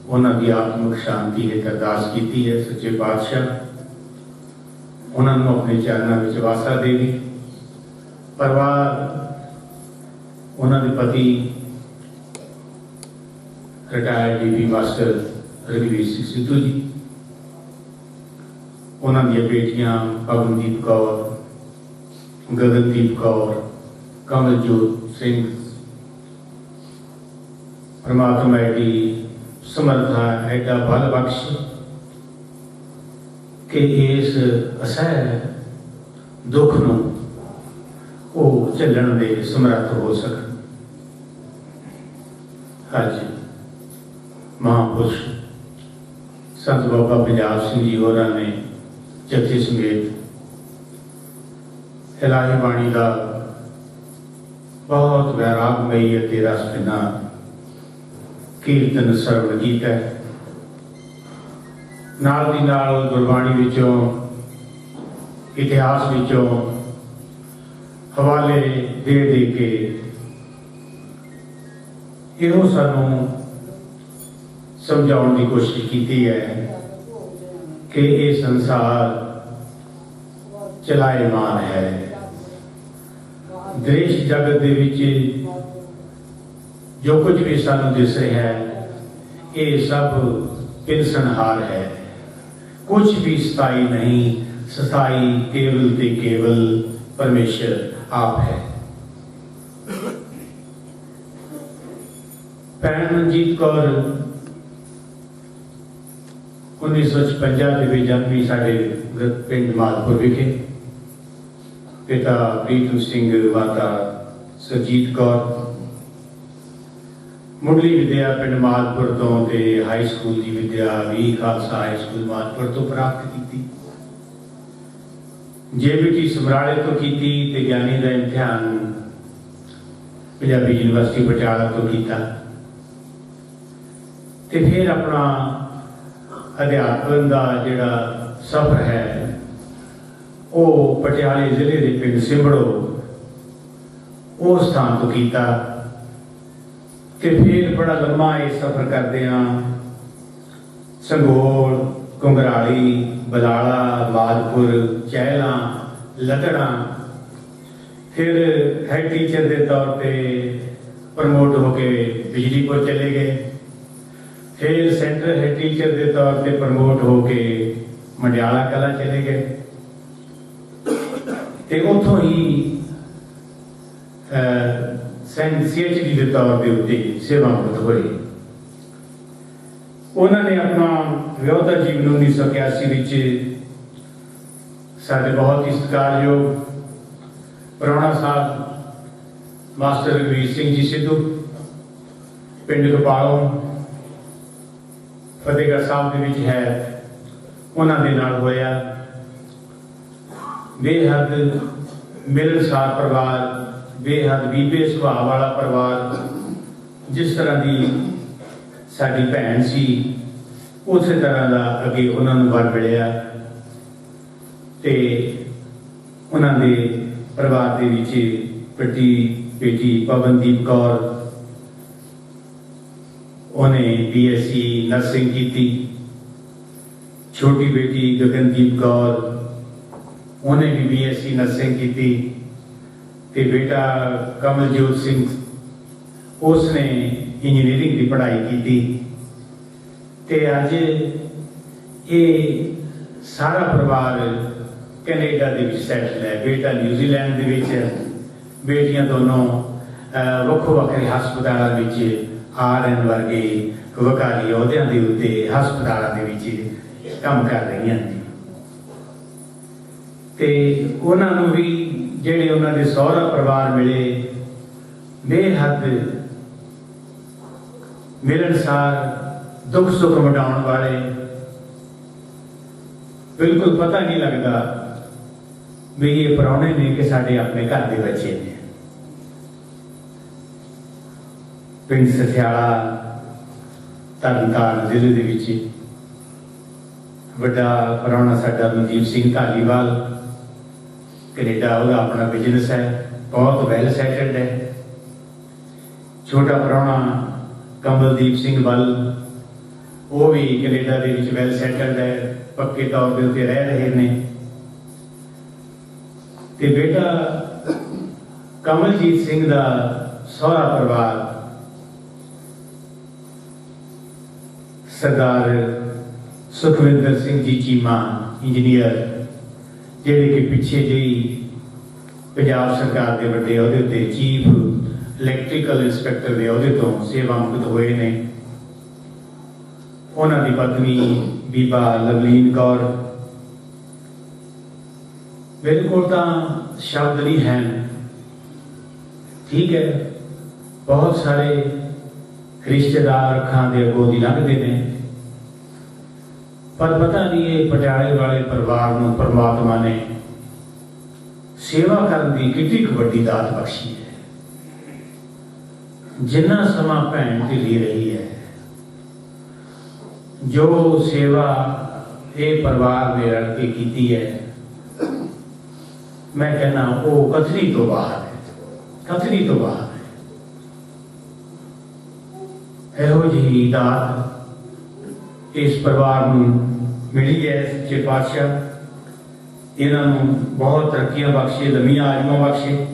ਉਹਨਾਂ ਦੀ ਆਤਮਿਕ ਸ਼ਾਂਤੀ ਹੈ ਅਰਦਾਸ ਕੀਤੀ ਹੈ। ਸੱਚੇ ਪਾਤਸ਼ਾਹ उन्होंने अपने चरणों में वासा देवी परिवार उन्होंने पति रिटायर्ड डीपी मास्टर रघुवीर सिंह सिद्धू जी उन्होंने बेटियां पवनदीप कौर गगनदीप कौर कमलजोत सिंह परमात्मा एडी समर्था एडा बल बख्श कि इस असह दुख नूं ਉਹ ਝੱਲਣ ਦੇ ਸਮਰੱਥ ਹੋ ਸਕਣ। ਅੱਜ ਮਹਾਂਪੁਰਸ਼ ਸੰਤ ਬਾਬਾ ਪੰਜਾਬ ਸਿੰਘ ਜੀ ਹੋਰਾਂ ਨੇ ਜਥੇ ਸਮੇਤ ਇਲਾਹੀ ਬਾਣੀ ਦਾ ਬਹੁਤ ਵੈਰਾਗਮਈ ਅਤੇ ਰਸ ਭਿੰਨਾ ਕੀਰਤਨ ਸਰਵਣ ਕੀਤਾ। ਨਾਲ ਦੀ ਨਾਲ ਗੁਰਬਾਣੀ ਵਿੱਚੋਂ ਇਤਿਹਾਸ ਵਿੱਚੋਂ ਹਵਾਲੇ ਦੇ ਕੇ ਇਹੋ ਸਾਨੂੰ ਸਮਝਾਉਣ ਦੀ ਕੋਸ਼ਿਸ਼ ਕੀਤੀ ਹੈ ਕਿ ਇਹ ਸੰਸਾਰ ਚਲਾਇਮਾਨ ਹੈ। ਦੇਸ਼ ਜਗਤ ਦੇ ਵਿੱਚ ਜੋ ਕੁਝ ਵੀ ਸਾਨੂੰ ਦਿਸ ਰਿਹਾ ਹੈ ਇਹ ਸਭ ਪਿਲਸਣਹਾਰ ਹੈ। ਕੁਝ ਵੀ ਸਥਾਈ ਨਹੀਂ, ਸਥਾਈ ਕੇਵਲ ਤੇ ਕੇਵਲ ਪਰਮੇਸ਼ਰ ਆਪ ਹੈ। ਭੈਣ ਮਨਜੀਤ ਕੌਰ 1956 ਦੇ ਵਿੱਚ ਜਨਮੀ ਸਾਡੇ ਪਿੰਡ ਮਾਲਪੁਰ ਵਿਖੇ। ਪਿਤਾ ਪ੍ਰੀਤਮ ਸਿੰਘ, ਮਾਤਾ ਸਰਜੀਤ ਕੌਰ। ਮੁੱਢਲੀ ਵਿਦਿਆ ਪਿੰਡ ਮਾਲਪੁਰ ਤੋਂ ਤੇ ਹਾਈ ਸਕੂਲ ਦੀ ਵਿਦਿਆ ਵੀ ਖਾਲਸਾ ਹਾਈ ਸਕੂਲ ਮਾਲਪੁਰ ਤੋਂ ਪ੍ਰਾਪਤ ਕੀਤੀ। JBT ਸਮਰਾਲੇ ਤੋਂ ਕੀਤੀ ਤੇ ਗਿਆਨੀ ਦਾ ਇਮਤਿਹਾਨ ਪੰਜਾਬੀ ਯੂਨੀਵਰਸਿਟੀ ਪਟਿਆਲਾ ਤੋਂ ਕੀਤਾ ਤੇ ਫਿਰ ਆਪਣਾ ਅਧਿਆਪਨ ਦਾ ਜਿਹੜਾ ਸਫ਼ਰ ਹੈ ਉਹ ਪਟਿਆਲੇ ਜ਼ਿਲ੍ਹੇ ਦੇ ਪਿੰਡ ਸਿੰਬੜੋ ਉਸ ਸਥਾਨ ਤੋਂ ਕੀਤਾ ਤੇ ਫਿਰ ਬੜਾ ਲੰਮਾ ਇਹ ਸਫ਼ਰ ਕਰਦਿਆਂ ਸੰਗੋਲ, ਘੁੰਗਰਾਲੀ, ਬਲਾਲਾ, ਮਾਲਪੁਰ, ਚਹਿਲਾਂ, ਲੱਦੜਾਂ, ਫਿਰ ਹੈਡ ਟੀਚਰ ਦੇ ਤੌਰ ਤੇ ਪ੍ਰਮੋਟ ਹੋ ਕੇ ਬਿਜਲੀਪੁਰ ਚਲੇ ਗਏ। ਫਿਰ ਸੈਂਟਰ ਹੈਡ ਟੀਚਰ ਦੇ ਤੌਰ ਤੇ ਪ੍ਰਮੋਟ ਹੋ ਕੇ ਮੰਡਿਆਲਾ ਕਲਾਂ ਚਲੇ ਗਏ ਤੇ ਉੱਥੋਂ ਹੀ CHD ਦੇ ਤੌਰ ਦੇ ਉੱਤੇ ਸੇਵਾਮੁਕਤ ਹੋਏ। ਉਹਨਾਂ ਨੇ ਆਪਣਾ ਵਿਆਹਤਾ ਜੀਵਨ 1981 ਵਿੱਚ ਸਾਡੇ ਬਹੁਤ ਹੀ ਸਤਿਕਾਰਯੋਗ ਪ੍ਰਾਹੁਣਾ ਸਾਹਿਬ ਮਾਸਟਰ ਰਘਵੀਰ ਸਿੰਘ ਜੀ ਸਿੱਧੂ ਪਿੰਡ ਕਪਾਲੋਂ ਫਤਿਹਗੜ੍ਹ ਸਾਹਿਬ ਦੇ ਵਿੱਚ ਹੈ, ਉਹਨਾਂ ਦੇ ਨਾਲ ਹੋਇਆ। ਬੇਹੱਦ ਮਿਲਣਸਾਰ ਪਰਿਵਾਰ, ਬੇਹੱਦ ਬੀਬੇ ਸੁਭਾਅ ਵਾਲਾ ਪਰਿਵਾਰ। ਜਿਸ ਤਰ੍ਹਾਂ ਦੀ ਸਾਡੀ ਭੈਣ ਸੀ ਉਸੇ ਤਰ੍ਹਾਂ ਦਾ ਅੱਗੇ ਉਹਨਾਂ ਨੂੰ ਵਰ ਮਿਲਿਆ ਤੇ ਉਹਨਾਂ ਦੇ ਪਰਿਵਾਰ ਦੇ ਵਿੱਚ ਵੱਡੀ ਬੇਟੀ ਪਵਨਦੀਪ ਕੌਰ, ਉਹਨੇ BSc ਨਰਸਿੰਗ ਕੀਤੀ। ਛੋਟੀ ਬੇਟੀ ਗਗਨਦੀਪ ਕੌਰ, ਉਹਨੇ ਵੀ BSc ਨਰਸਿੰਗ ਕੀਤੀ ਤੇ ਬੇਟਾ ਕਮਲਜੋਤ ਸਿੰਘ, ਉਸਨੇ ਇੰਜੀਨੀਅਰਿੰਗ ਦੀ ਪੜ੍ਹਾਈ ਕੀਤੀ ਤੇ ਅੱਜ ਇਹ ਸਾਰਾ ਪਰਿਵਾਰ ਕੈਨੇਡਾ ਦੇ ਵਿੱਚ ਸੈਟਲ ਹੈ। ਬੇਟਾ ਨਿਊਜ਼ੀਲੈਂਡ ਦੇ ਵਿੱਚ, ਬੇਟੀਆਂ ਦੋਨੋਂ ਵੱਖੋ ਵੱਖਰੇ ਹਸਪਤਾਲਾਂ ਵਿੱਚ RN ਵਰਗੇ ਵਕਾਰੀ ਅਹੁਦਿਆਂ ਦੇ ਉੱਤੇ ਹਸਪਤਾਲਾਂ ਦੇ ਵਿੱਚ ਕੰਮ ਕਰ ਰਹੀਆਂ ਨੇ ਤੇ ਉਹਨਾਂ ਨੂੰ ਵੀ ਜਿਹੜੇ ਉਹਨਾਂ ਦੇ ਸਹੁਰਾ ਪਰਿਵਾਰ ਮਿਲੇ ਬੇਹੱਦ ਮਿਲਣਸਾਰ, ਦੁੱਖ ਸੁੱਖ ਵੰਡਾਉਣ ਵਾਲੇ। ਬਿਲਕੁਲ ਪਤਾ ਨਹੀਂ ਲੱਗਦਾ ਵੀ ਇਹ ਪ੍ਰਾਹੁਣੇ ਨੇ ਕਿ ਸਾਡੇ ਆਪਣੇ ਘਰ ਦੇ ਬੱਚੇ ਨੇ। ਪਿੰਡ ਸਥਿਆਲਾ ਤਰਨਤਾਰਨ ਜ਼ਿਲ੍ਹੇ ਦੇ ਵਿੱਚ ਵੱਡਾ ਪ੍ਰਾਹੁਣਾ ਸਾਡਾ ਮਨਜੀਤ ਸਿੰਘ ਧਾਲੀਵਾਲ, ਕੈਨੇਡਾ ਉਹਦਾ ਆਪਣਾ ਬਿਜ਼ਨਸ ਹੈ, ਬਹੁਤ ਵੈਲ ਸੈਟਲਡ ਹੈ। ਛੋਟਾ ਪ੍ਰਾਹੁਣਾ ਕਮਲਦੀਪ ਸਿੰਘ ਵੱਲ, ਉਹ ਵੀ ਕੈਨੇਡਾ ਦੇ ਵਿੱਚ ਵੈਲ ਸੈਟਲਡ ਹੈ, ਪੱਕੇ ਤੌਰ ਦੇ ਉੱਤੇ ਰਹਿ ਰਹੇ ਨੇ ਤੇ ਬੇਟਾ ਕਮਲਜੀਤ ਸਿੰਘ ਦਾ ਸਹੁਰਾ ਪਰਿਵਾਰ ਸਰਦਾਰ ਸੁਖਵਿੰਦਰ ਸਿੰਘ ਜੀ ਚੀਮਾ ਇੰਜੀਨੀਅਰ, ਜਿਹੜੇ ਕਿ ਪਿੱਛੇ ਜਿਹੀ ਪੰਜਾਬ ਸਰਕਾਰ ਦੇ ਵੱਡੇ ਅਹੁਦੇ ਉੱਤੇ ਚੀਫ ਇਲੈਕਟ੍ਰੀਕਲ ਇੰਸਪੈਕਟਰ ਦੇ ਅਹੁਦੇ ਤੋਂ ਸੇਵਾ ਮੁਕਤ ਹੋਏ ਨੇ। ਉਹਨਾਂ ਦੀ ਪਤਨੀ ਬੀਬਾ ਲਵਲੀਨ ਕੌਰ। ਮੇਰੇ ਕੋਲ ਤਾਂ ਸ਼ਬਦ ਨਹੀਂ ਹੈ। ਠੀਕ ਹੈ, ਬਹੁਤ ਸਾਰੇ ਰਿਸ਼ਤੇਦਾਰ ਅੱਖਾਂ ਦੇ ਅੱਗੋਂ ਦੀ ਲੰਘਦੇ ਨੇ, ਪਰ ਪਤਾ ਨਹੀਂ ਇਹ ਪਟਿਆਲੇ ਵਾਲੇ ਪਰਿਵਾਰ ਨੂੰ ਪਰਮਾਤਮਾ ਨੇ ਸੇਵਾ ਕਰਨ ਦੀ ਕਿੰਨੀ ਕੁ ਵੱਡੀ ਦਾਤ ਬਖਸ਼ੀ ਹੈ। ਜਿੰਨਾ ਸਮਾਂ ਭੈਣ ਢਿੱਲੀ ਰਹੀ ਹੈ, ਜੋ ਸੇਵਾ ਇਹ ਪਰਿਵਾਰ ਨੇ ਰਲ ਕੇ ਕੀਤੀ ਹੈ, ਮੈਂ ਕਹਿੰਦਾ ਉਹ ਕਥਨੀ ਤੋਂ ਬਾਹਰ ਹੈ, ਕਥਨੀ ਤੋਂ ਬਾਹਰ ਹੈ। ਇਹੋ ਜਿਹੀ ਦਾਤ ਇਸ ਪਰਿਵਾਰ ਨੂੰ ਮਿਲੀ ਹੈ। ਸੱਚੇ ਪਾਤਸ਼ਾਹ ਇਹਨਾਂ ਨੂੰ ਬਹੁਤ ਤਰੱਕੀਆਂ ਬਖਸ਼ੇ, ਲੰਮੀਆਂ ਆਯੂਆਂ ਬਖਸ਼ੇ।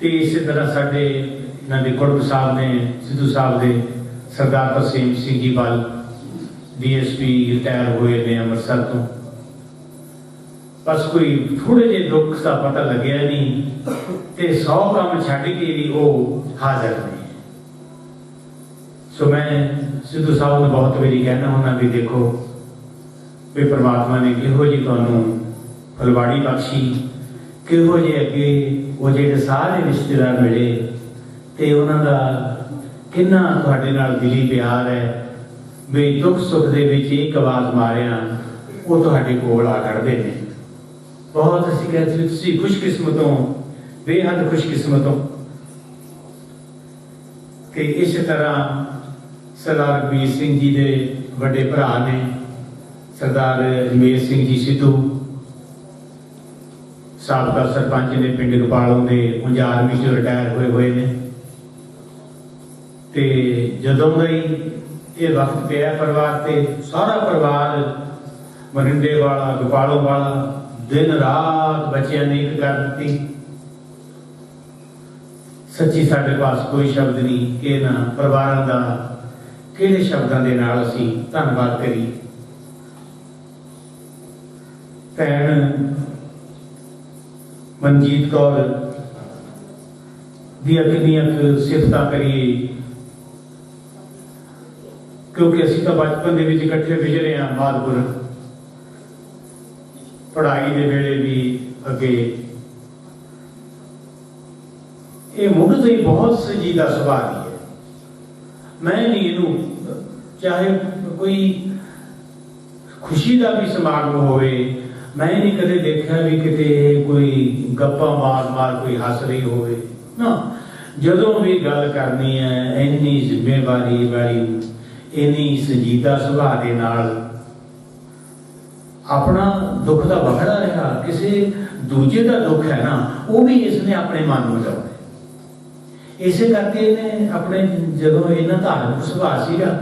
ਤੇ ਇਸੇ ਤਰ੍ਹਾਂ ਸਾਡੇ ਇਹਨਾਂ ਦੇ ਕੁੜਮ ਸਾਹਿਬ ਨੇ, ਸਿੱਧੂ ਸਾਹਿਬ ਦੇ ਸਰਦਾਰ ਤਰਸੇਮ ਸਿੰਘ ਜੀ ਵੱਲ DSP ਰਿਟਾਇਰ ਹੋਏ ਨੇ ਅੰਮ੍ਰਿਤਸਰ ਤੋਂ। ਬਸ ਕੋਈ ਥੋੜੇ ਜਿਹੇ ਦੁੱਖ ਦਾ ਪਤਾ ਲੱਗਿਆ ਨਹੀਂ ਤੇ 100 ਕੰਮ ਛੱਡ ਕੇ ਵੀ ਉਹ ਹਾਜ਼ਰ ਨੇ। ਸੋ ਮੈਂ ਸਿੱਧੂ ਸਾਹਿਬ ਨੂੰ ਬਹੁਤ ਵਾਰੀ ਕਹਿਣਾ ਹੁੰਦਾ ਵੀ ਦੇਖੋ ਵੀ ਪ੍ਰਮਾਤਮਾ ਨੇ ਕਿਹੋ ਜਿਹੀ ਤੁਹਾਨੂੰ ਫੁਲਵਾੜੀ ਬਖਸ਼ੀ, ਕਿਹੋ ਜਿਹੇ ਅੱਗੇ ਉਹ ਜਿਹੜੇ ਸਾਰੇ ਰਿਸ਼ਤੇਦਾਰ ਮਿਲੇ ਤੇ ਉਹਨਾਂ ਦਾ ਕਿੰਨਾ ਤੁਹਾਡੇ ਨਾਲ ਦਿਲੀ ਪਿਆਰ ਹੈ ਵੀ ਦੁੱਖ ਸੁੱਖ ਦੇ ਵਿੱਚ ਇੱਕ ਆਵਾਜ਼ ਮਾਰਿਆ ਉਹ ਤੁਹਾਡੇ ਕੋਲ ਆ ਖੜਦੇ ਨੇ। ਬਹੁਤ ਅਸੀਂ ਕਹਿੰਦੇ ਵੀ ਤੁਸੀਂ ਖੁਸ਼ਕਿਸਮਤ ਹੋ, ਬੇਹੱਦ ਖੁਸ਼ਕਿਸਮਤ ਹੋ। ਕਿ ਇਸੇ ਤਰ੍ਹਾਂ ਸਰਦਾਰ ਰਘਬੀਰ ਸਿੰਘ ਜੀ ਦੇ ਵੱਡੇ ਭਰਾ ਨੇ ਸਰਦਾਰ ਰਮੇਸ਼ ਸਿੰਘ ਜੀ ਸਿੱਧੂ, ਸਾਬਕਾ ਸਰਪੰਚ ਨੇ ਪਿੰਡ ਗੋਪਾਲੋਂ ਦੇ, 11ਵੀਂ ਚੋਂ ਰਿਟਾਇਰ ਹੋਏ ਨੇ। ਤੇ ਜਦੋਂ ਦਾ ਹੀ ਇਹ ਵਕਤ ਪਿਆ ਪਰਿਵਾਰ ਤੇ, ਸਾਰਾ ਪਰਿਵਾਰ ਮਰਿੰਡੇ ਵਾਲਾ, ਗੋਪਾਲੋਂ ਵਾਲਾ ਦਿਨ ਰਾਤ ਬੱਚਿਆਂ ਨੇ ਇੱਕ ਕਰ ਦਿੱਤੀ। ਸੱਚੀ ਸਾਡੇ ਪਾਸ ਕੋਈ ਸ਼ਬਦ ਨਹੀਂ ਕਿ ਇਹਨਾਂ ਪਰਿਵਾਰਾਂ ਦਾ ਕਿਹੜੇ ਸ਼ਬਦਾਂ ਦੇ ਨਾਲ ਅਸੀਂ ਧੰਨਵਾਦ ਕਰੀਏ। ਭੈਣ ਮਨਜੀਤ ਕੌਰ ਦੀਆਂ ਕਿੰਨੀਆਂ ਸਿਫਤਾਂ ਕਰੀਏ, ਕਿਉਂਕਿ ਅਸੀਂ ਤਾਂ ਬਚਪਨ ਦੇ ਵਿੱਚ ਇਕੱਠੇ ਵਿਚਰੇ ਹਾਂ ਮਾਦਪੁਰ, ਪੜ੍ਹਾਈ ਦੇ ਵੇਲੇ ਵੀ ਅੱਗੇ। ਇਹ ਮੁੱਢ ਤੋਂ ਹੀ ਬਹੁਤ ਸੰਜੀਦਾ ਸੁਭਾਅ ਦੀ ਹੈ। ਮੈਂ ਨਹੀਂ ਇਹਨੂੰ, ਚਾਹੇ ਕੋਈ ਖੁਸ਼ੀ ਦਾ ਵੀ ਸਮਾਗਮ ਹੋਵੇ, ਮੈਂ ਨਹੀਂ ਕਦੇ ਦੇਖਿਆ ਵੀ ਕਿਤੇ ਕੋਈ ਗੱਪਾਂ ਮਾਰ ਕੋਈ ਹੱਸ ਰਹੀ ਹੋਵੇ ਨਾ। ਜਦੋਂ ਵੀ ਗੱਲ ਕਰਨੀ ਹੈ ਇੰਨੀ ਜ਼ਿੰਮੇਵਾਰੀ ਵਾਲੀ, ਇੰਨੀ ਸੰਜੀਦਾ ਸੁਭਾਅ ਦੇ ਨਾਲ। ਆਪਣਾ ਦੁੱਖ ਦਾ ਵੱਖਰਾ ਰਿਹਾ, ਕਿਸੇ ਦੂਜੇ ਦਾ ਦੁੱਖ ਹੈ ਨਾ, ਉਹ ਵੀ ਇਸਨੇ ਆਪਣੇ ਮਨ ਨੂੰ ਲਿਆਉਣਾ। ਇਸੇ ਕਰਕੇ ਇਹਨੇ ਆਪਣੇ, ਜਦੋਂ ਇਹਨਾਂ ਧਾਰਮਿਕ ਸੁਭਾਅ ਸੀਗਾ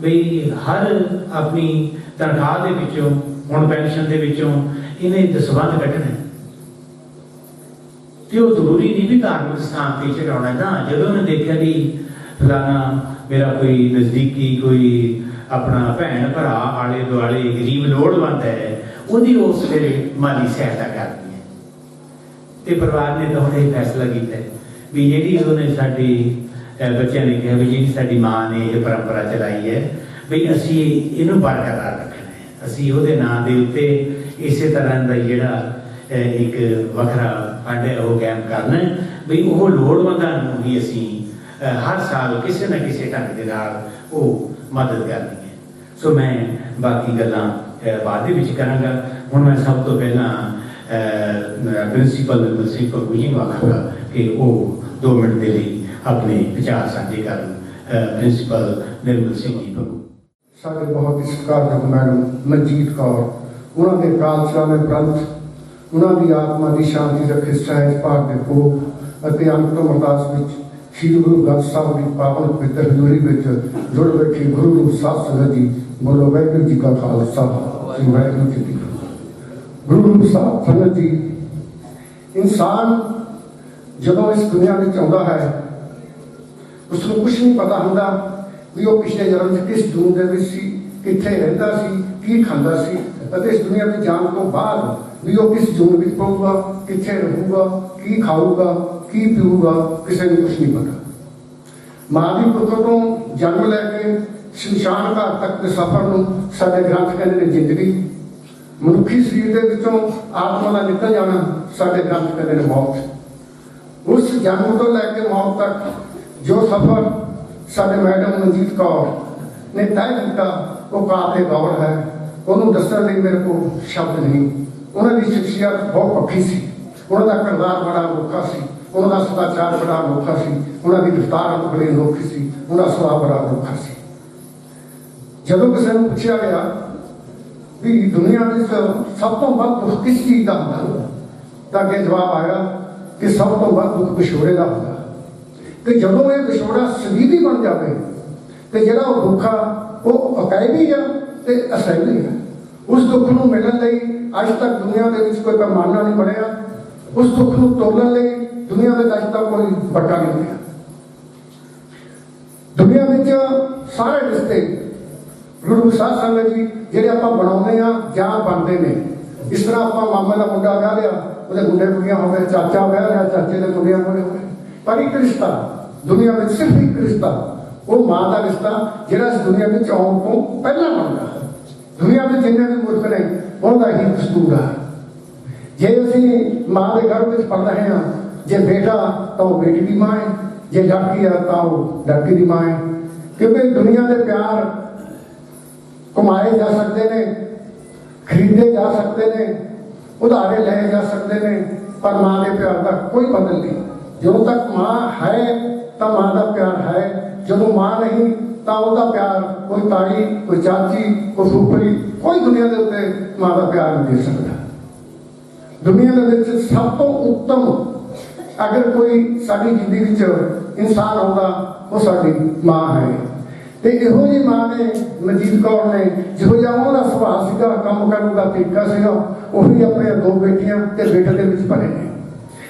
ਬਈ ਹਰ ਆਪਣੀ ਤਨਖਾਹ ਦੇ ਵਿੱਚੋਂ, ਹੁਣ ਪੈਨਸ਼ਨ ਦੇ ਵਿੱਚੋਂ ਇਹਨੇ ਦਸਵੰਧ ਕੱਢਣੇ। ਤੇ ਉਹ ਜ਼ਰੂਰੀ ਨਹੀਂ ਵੀ ਧਾਰਮਿਕ ਸਥਾਨ ਤੇ ਚੜਾਉਣਾ ਨਾ। ਜਦੋਂ ਉਹਨੇ ਦੇਖਿਆ ਵੀ ਫਲਾਣਾ ਮੇਰਾ ਕੋਈ ਨਜ਼ਦੀਕੀ, ਕੋਈ ਆਪਣਾ ਭੈਣ ਭਰਾ ਆਲੇ ਦੁਆਲੇ ਗਰੀਬ ਲੋੜਵੰਦ ਹੈ, ਉਹਦੀ ਉਸ ਵੇਲੇ ਮਾਲੀ ਸਹਾਇਤਾ ਕਰਨੀ ਹੈ। ਤੇ ਪਰਿਵਾਰ ਨੇ ਤਾਂ ਹੁਣ ਇਹ ਫੈਸਲਾ ਕੀਤਾ ਵੀ ਜਿਹੜੀ ਉਹਨੇ ਸਾਡੀ ਬੱਚਿਆਂ ਨੇ ਕਿਹਾ ਵੀ ਜਿਹੜੀ ਸਾਡੀ ਮਾਂ ਨੇ ਇਹ ਪਰੰਪਰਾ ਚਲਾਈ ਹੈ ਵੀ ਅਸੀਂ ਇਹਨੂੰ ਬਰਕਰਾਰ ਰੱਖਣਾ ਹੈ। ਅਸੀਂ ਉਹਦੇ ਨਾਂ ਦੇ ਉੱਤੇ ਇਸੇ ਤਰ੍ਹਾਂ ਦਾ ਜਿਹੜਾ ਇੱਕ ਵੱਖਰਾ ਫੰਡ ਹੈ ਉਹ ਕਾਇਮ ਕਰਨਾ ਵੀ ਉਹ ਲੋੜਵੰਦਾਂ ਨੂੰ ਵੀ ਅਸੀਂ ਹਰ ਸਾਲ ਕਿਸੇ ਨਾ ਕਿਸੇ ਢੰਗ ਦੇ ਨਾਲ ਉਹ ਮਦਦ ਕਰਨੀ ਹੈ। ਸੋ ਮੈਂ ਬਾਕੀ ਗੱਲਾਂ ਬਾਅਦ ਦੇ ਵਿੱਚ ਕਰਾਂਗਾ। ਹੁਣ ਮੈਂ ਸਭ ਤੋਂ ਪਹਿਲਾਂ ਪ੍ਰਿੰਸੀਪਲ ਨਿਰਮਲ ਸਿੰਘ ਭੱਗੂ ਜੀ ਨੂੰ ਆਖਾਂਗਾ ਕਿ ਉਹ 2 ਮਿੰਟ ਦੇ ਲਈ ਆਪਣੇ ਵਿਚਾਰ ਸਾਂਝੇ ਕਰਨ। ਪ੍ਰਿੰਸੀਪਲ ਨਿਰਮਲ ਸਿੰਘ ਜੀ ਭੱਗੂ। ਸਾਡੇ ਬਹੁਤ ਹੀ ਸਤਿਕਾਰਯੋਗ ਮੈਡਮ ਮਨਜੀਤ ਕੌਰ, ਉਹਨਾਂ ਦੇ ਕਾਲਚਲਾਵੇਂ ਪ੍ਰੰਤ ਉਹਨਾਂ ਦੀ ਆਤਮਾ ਦੀ ਸ਼ਾਂਤੀ ਰੱਖੇ। ਸਹਿਜ ਪਾਠ ਦੇ ਭੋਗ ਅਤੇ ਅੰਤਮ ਅਰਦਾਸ ਵਿੱਚ ਸ਼੍ਰੀ ਗੁਰੂ ਗ੍ਰੰਥ ਸਾਹਿਬ ਦੀ ਪਾਵਨ ਪਵਿੱਤਰ ਹਜ਼ੂਰੀ ਵਿੱਚ ਜੁੜ ਬੈਠੀ ਗੁਰੂ ਰੂਪ ਸਾਧ ਸੰਗਤ ਜੀ, ਬੋਲੋ ਵਾਹਿਗੁਰੂ ਜੀ ਕਾ ਖਾਲਸਾ, ਵਾਹਿਗੁਰੂ ਜੀ ਕੀ ਫਤਿਹ। ਗੁਰੂ ਰੂਪ ਸਾਧ ਸੰਗਤ ਜੀ, ਇਨਸਾਨ ਜਦੋਂ ਇਸ ਦੁਨੀਆ ਵਿੱਚ ਆਉਂਦਾ ਹੈ ਉਸ ਨੂੰ ਕੁਛ ਨਹੀਂ ਪਤਾ ਹੁੰਦਾ ਵੀ ਉਹ ਪਿਛਲੇ ਜਨਮ 'ਚ ਕਿਸ ਜੂਨ ਦੇ ਵਿੱਚ ਸੀ, ਕਿੱਥੇ ਰਹਿੰਦਾ ਸੀ, ਕੀ ਖਾਂਦਾ ਸੀ, ਅਤੇ ਇਸ ਦੁਨੀਆ ਵਿੱਚ ਜਾਣ ਤੋਂ ਬਾਅਦ ਵੀ ਉਹ ਕਿਸ ਜੂਨ ਵਿੱਚ ਪਊਗਾ, ਕਿੱਥੇ ਰਹੂਗਾ, ਕੀ ਖਾਊਗਾ, ਕੀ ਪੀਊਗਾ, ਕਿਸੇ ਨੂੰ ਕੁਛ ਨਹੀਂ ਪਤਾ। ਮਾਂ ਦੀ ਕੁੱਖ ਤੋਂ ਜਨਮ ਲੈ ਕੇ ਸ਼ਮਸ਼ਾਨ ਘਾਟ ਤੱਕ ਦੇ ਸਫ਼ਰ ਨੂੰ ਸਾਡੇ ਗ੍ਰੰਥ ਕਹਿੰਦੇ ਨੇ ਜ਼ਿੰਦਗੀ। ਮਨੁੱਖੀ ਸਰੀਰ ਦੇ ਵਿੱਚੋਂ ਆਤਮਾ ਦਾ ਨਿਕਲ ਜਾਣਾ ਸਾਡੇ ਗ੍ਰੰਥ ਕਹਿੰਦੇ ਨੇ ਮੌਤ। ਉਸ ਜਨਮ ਤੋਂ ਲੈ ਕੇ ਮੌਤ ਤੱਕ ਜੋ ਸਫ਼ਰ ਸਾਡੇ ਮੈਡਮ ਮਨਜੀਤ ਕੌਰ ਨੇ ਤੈਅ ਕੀਤਾ ਉਹ ਕਾਬਲੇ ਗੌਰ ਹੈ। ਉਹਨੂੰ ਦੱਸਣ ਲਈ ਮੇਰੇ ਕੋਲ ਸ਼ਬਦ ਨਹੀਂ। ਉਹਨਾਂ ਦੀ ਸ਼ਖਸੀਅਤ ਬਹੁਤ ਪੱਕੀ ਸੀ, ਉਹਨਾਂ ਦਾ ਕਿਰਦਾਰ ਬੜਾ ਅਨੋਖਾ ਸੀ, ਉਹਨਾਂ ਦਾ ਸਦਾਚਾਰ ਬੜਾ ਅਨੋਖਾ ਸੀ, ਉਹਨਾਂ ਦੀ ਰਫਤਾਰ ਬੜੀ ਅਨੋਖੀ ਸੀ, ਉਹਨਾਂ ਦਾ ਸੁਭਾਅ ਬੜਾ ਅਨੋਖਾ ਸੀ। ਜਦੋਂ ਕਿਸੇ ਨੂੰ ਪੁੱਛਿਆ ਗਿਆ ਵੀ ਦੁਨੀਆ ਵਿੱਚ ਸਭ ਤੋਂ ਵੱਧ ਦੁੱਖ ਕਿਸ ਚੀਜ਼ ਦਾ ਹੁੰਦਾ, ਤਾਂ ਅੱਗੇ ਜਵਾਬ ਆਇਆ ਕਿ ਸਭ ਤੋਂ ਵੱਧ ਦੁੱਖ ਵਿਛੋੜੇ ਦਾ ਹੁੰਦਾ। ਕਿ ਜਦੋਂ ਇਹ ਵਿਛੋੜਾ ਸਦੀਵੀ ਬਣ ਜਾਵੇ ਤੇ ਜਿਹੜਾ ਉਹ ਦੁੱਖ ਆ ਉਹ ਅਕਾਇਬੀ ਆ ਤੇ ਅਸਹਿਬੀ ਆ। ਉਸ ਦੁੱਖ ਨੂੰ ਮਿਲਣ ਲਈ ਅੱਜ ਤੱਕ ਦੁਨੀਆ ਦੇ ਵਿੱਚ ਕੋਈ ਪੈਮਾਨਾ ਨਹੀਂ ਬਣਿਆ। ਉਸ ਦੁੱਖ ਨੂੰ ਤੋਲਣ ਲਈ ਦੁਨੀਆ ਵਿੱਚ ਅੱਜ ਤੱਕ ਕੋਈ ਵੱਟਾ ਨਹੀਂ ਬਣਿਆ। ਦੁਨੀਆ ਵਿੱਚ ਸਾਰੇ ਰਿਸ਼ਤੇ ਗੁਰੂ ਸਾਹਿਬ ਸੰਗਤ ਜੀ ਜਿਹੜੇ ਆਪਾਂ ਬਣਾਉਂਦੇ ਆ ਜਾਂ ਬਣਦੇ ਨੇ, ਇਸ ਤਰ੍ਹਾਂ ਆਪਾਂ ਮਾਮਾ ਦਾ ਮੁੰਡਾ ਵਿਆਹ ਲਿਆ, ਉਹਦੇ ਮੁੰਡੇ ਕੁੜੀਆਂ ਹੋ ਗਏ, ਚਾਚਾ ਵਿਆਹ ਲਿਆ, ਚਾਚੇ ਦੇ ਮੁੰਡਿਆਂ ਹੋ ਗਏ। ਪਰ ਇੱਕ ਰਿਸ਼ਤਾ ਦੁਨੀਆ ਵਿੱਚ ਸਿਰਫ ਇੱਕ ਰਿਸ਼ਤਾ, ਉਹ ਮਾਂ ਦਾ ਰਿਸ਼ਤਾ ਜਿਹੜਾ ਇਸ ਦੁਨੀਆ ਵਿੱਚ ਆਉਣ ਤੋਂ ਪਹਿਲਾਂ ਬਣਦਾ। ਦੁਨੀਆ ਵਿੱਚ ਜਿੰਨੇ ਵੀ ਮੁਲਕ ਨੇ ਉਹਦਾ ਹੀ ਦਸਤੂਰ ਆ। ਜੇ ਅਸੀਂ ਮਾਂ ਦੇ ਘਰ ਵਿੱਚ ਪੜ ਰਹੇ ਹਾਂ, ਜੇ ਬੇਟਾ ਤਾਂ ਉਹ ਬੇਟੀ ਦੀ ਮਾਂ ਹੈ, ਜੇ ਲੜਕੀ ਆ ਤਾਂ ਉਹ ਲੜਕੀ ਦੀ ਮਾਂ ਹੈ। ਕਿਉਂਕਿ ਦੁਨੀਆ ਦੇ ਪਿਆਰ ਕਮਾਏ ਜਾ ਸਕਦੇ ਨੇ, ਖਰੀਦੇ ਜਾ ਸਕਦੇ ਨੇ, ਉਧਾਰੇ ਲਏ ਜਾ ਸਕਦੇ ਨੇ, ਪਰ ਮਾਂ ਦੇ ਪਿਆਰ ਦਾ ਕੋਈ ਬਦਲ ਨਹੀਂ। ਜਦੋਂ ਤੱਕ ਮਾਂ ਹੈ ਤਾਂ ਮਾਂ ਦਾ ਪਿਆਰ ਹੈ, ਜਦੋਂ ਮਾਂ ਨਹੀਂ ਤਾਂ ਉਹਦਾ ਪਿਆਰ ਕੋਈ ਤਾਈ, ਕੋਈ ਚਾਚੀ, ਕੋਈ ਫੁੱਫੜੀ, ਕੋਈ ਦੁਨੀਆ ਦੇ ਉੱਤੇ ਮਾਂ ਦਾ ਪਿਆਰ ਨਹੀਂ ਦੇ ਸਕਦਾ। ਦੁਨੀਆ ਦੇ ਵਿੱਚ ਸਭ ਤੋਂ ਉੱਤਮ ਅਗਰ ਕੋਈ ਸਾਡੀ ਜ਼ਿੰਦਗੀ ਵਿੱਚ ਇਨਸਾਨ ਆਉਂਦਾ ਉਹ ਸਾਡੀ ਮਾਂ ਹੈ। ਤੇ ਇਹੋ ਜਿਹੀ ਮਾਂ ਨੇ, ਮਨਜੀਤ ਕੌਰ ਨੇ, ਜਿਹੋ ਜਿਹਾ ਉਹਨਾਂ ਦਾ ਸੁਭਾਅ ਸੀਗਾ, ਕੰਮ ਕਰਨ ਦਾ ਤਰੀਕਾ ਸੀਗਾ, ਉਹੀ ਆਪਣੀਆਂ 2 ਬੇਟੀਆਂ ਤੇ ਬੇਟੇ ਦੇ ਵਿੱਚ ਭਰੇ ਨੇ।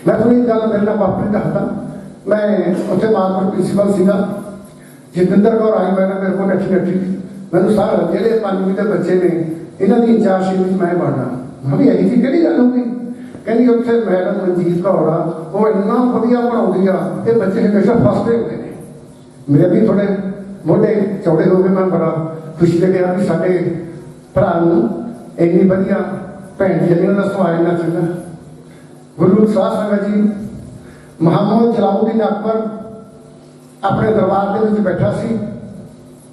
ਮੈਂ ਤੁਹਾਨੂੰ ਇੱਕ ਗੱਲ ਮੇਰੇ ਨਾਲ ਵਾਪਰੀ ਦੱਸਦਾ। ਮੈਂ ਉੱਥੇ ਮਾਨਪੁਰ ਪ੍ਰਿੰਸੀਪਲ ਸੀਗਾ, ਜਤਿੰਦਰ ਕੌਰ ਆਈ ਮੇਰੇ ਕੋਲ ਨੱਠੀ ਮੈਨੂੰ ਸਾਰਾ ਜਿਹੜੇ 5ਵੀਂ ਦੇ ਬੱਚੇ ਨੇ ਇਹਨਾਂ ਦੀ ਇੰਚਾਰਜ ਵਿੱਚ ਮੈਂ ਬਣਨਾ। ਮੈਂ ਵੀ ਇਹੀ ਜੀ ਕਿਹੜੀ ਗੱਲ ਹੋਊਗੀ? ਕਹਿੰਦੀ ਉੱਥੇ ਮੈਡਮ ਮਨਜੀਤ ਕੌਰ ਆ, ਉਹ ਇੰਨਾ ਵਧੀਆ ਪੜ੍ਹਾਉਂਦੀ ਆ, ਇਹ ਬੱਚੇ ਹਮੇਸ਼ਾ ਫਸਟ ਹੁੰਦੇ ਨੇ। ਮੇਰੇ ਵੀ ਥੋੜੇ ਮੋਢੇ ਚੌੜੇ ਹੋ ਗਏ। ਮੈਂ ਬੜਾ ਖੁਸ਼ੀ ਦੇ ਗਿਆ ਵੀ ਸਾਡੇ ਭਰਾ ਨੂੰ ਇੰਨੀ ਵਧੀਆ ਭੈਣ ਜੀ ਇਹਨਾਂ ਦਾ ਸੁਭਾਅ ਇੰਨਾ ਚੰਗਾ। ਗੁਰੂ ਸਾਹਿਬ ਸੰਗਤ ਜੀ, ਮੁਹੰਮਦ ਜਲਾਲੁਦੀਨ ਅਕਬਰ ਆਪਣੇ ਦਰਬਾਰ ਦੇ ਵਿੱਚ ਬੈਠਾ ਸੀ,